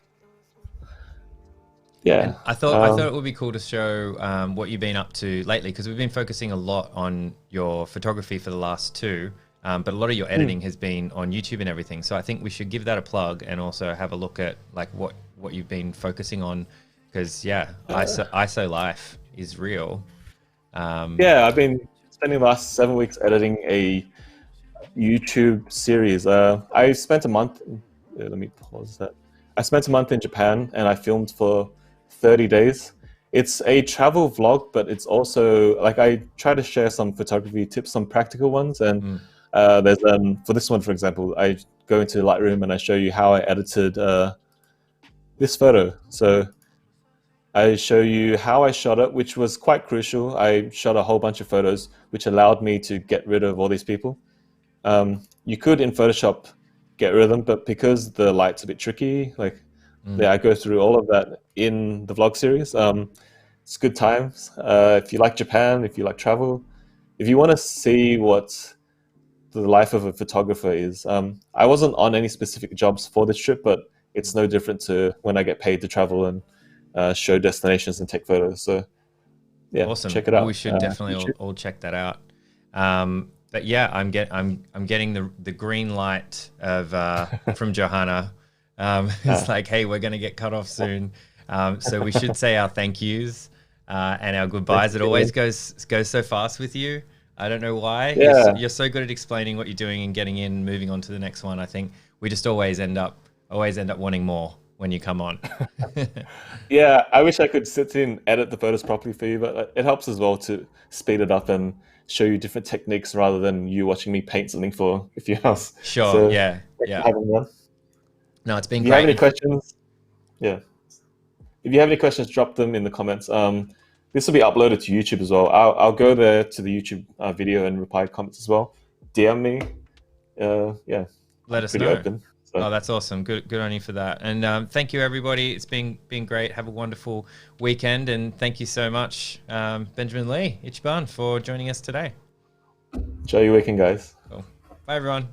yeah, and I thought it would be cool to show what you've been up to lately, because we've been focusing a lot on your photography for the last two, but a lot of your editing has been on YouTube and everything. So I think we should give that a plug and also have a look at like what you've been focusing on, because ISO life is real. Yeah, I've been spending the last 7 weeks editing a YouTube series. I spent a month. Let me pause that. I spent a month in Japan and I filmed for 30 days. It's a travel vlog, but it's also like I try to share some photography tips, some practical ones. And there's for this one, for example, I go into Lightroom and I show you how I edited this photo. So I show you how I shot it, which was quite crucial. I shot a whole bunch of photos, which allowed me to get rid of all these people. You could in Photoshop get rid of them, but because the light's a bit tricky, I go through all of that in the vlog series. It's good times. If you like Japan, if you like travel, if you want to see what the life of a photographer is, I wasn't on any specific jobs for this trip, but it's no different to when I get paid to travel and show destinations and take photos. So yeah, awesome. Check it out. We should definitely all check that out. But yeah, I'm getting the green light of from Johanna. It's like, hey, we're gonna get cut off soon, so we should say our thank yous and our goodbyes. It always goes so fast with you. I don't know why. Yeah. You're so good at explaining what you're doing and getting in, moving on to the next one. I think we just always end up wanting more when you come on. Yeah, I wish I could sit in and edit the photos properly for you, but it helps as well to speed it up and show you different techniques rather than you watching me paint something for a few hours. Sure. So, yeah. No, it's been great. If you have any questions, if you have any questions, drop them in the comments. This will be uploaded to YouTube as well. I'll go there to the YouTube video and reply comments as well. DM me. Let us know. Open, so. Oh, that's awesome. Good on you for that. And thank you, everybody. It's been great. Have a wonderful weekend. And thank you so much, Benjamin Lee, Itchban, for joining us today. Enjoy your weekend, guys. Cool. Bye, everyone.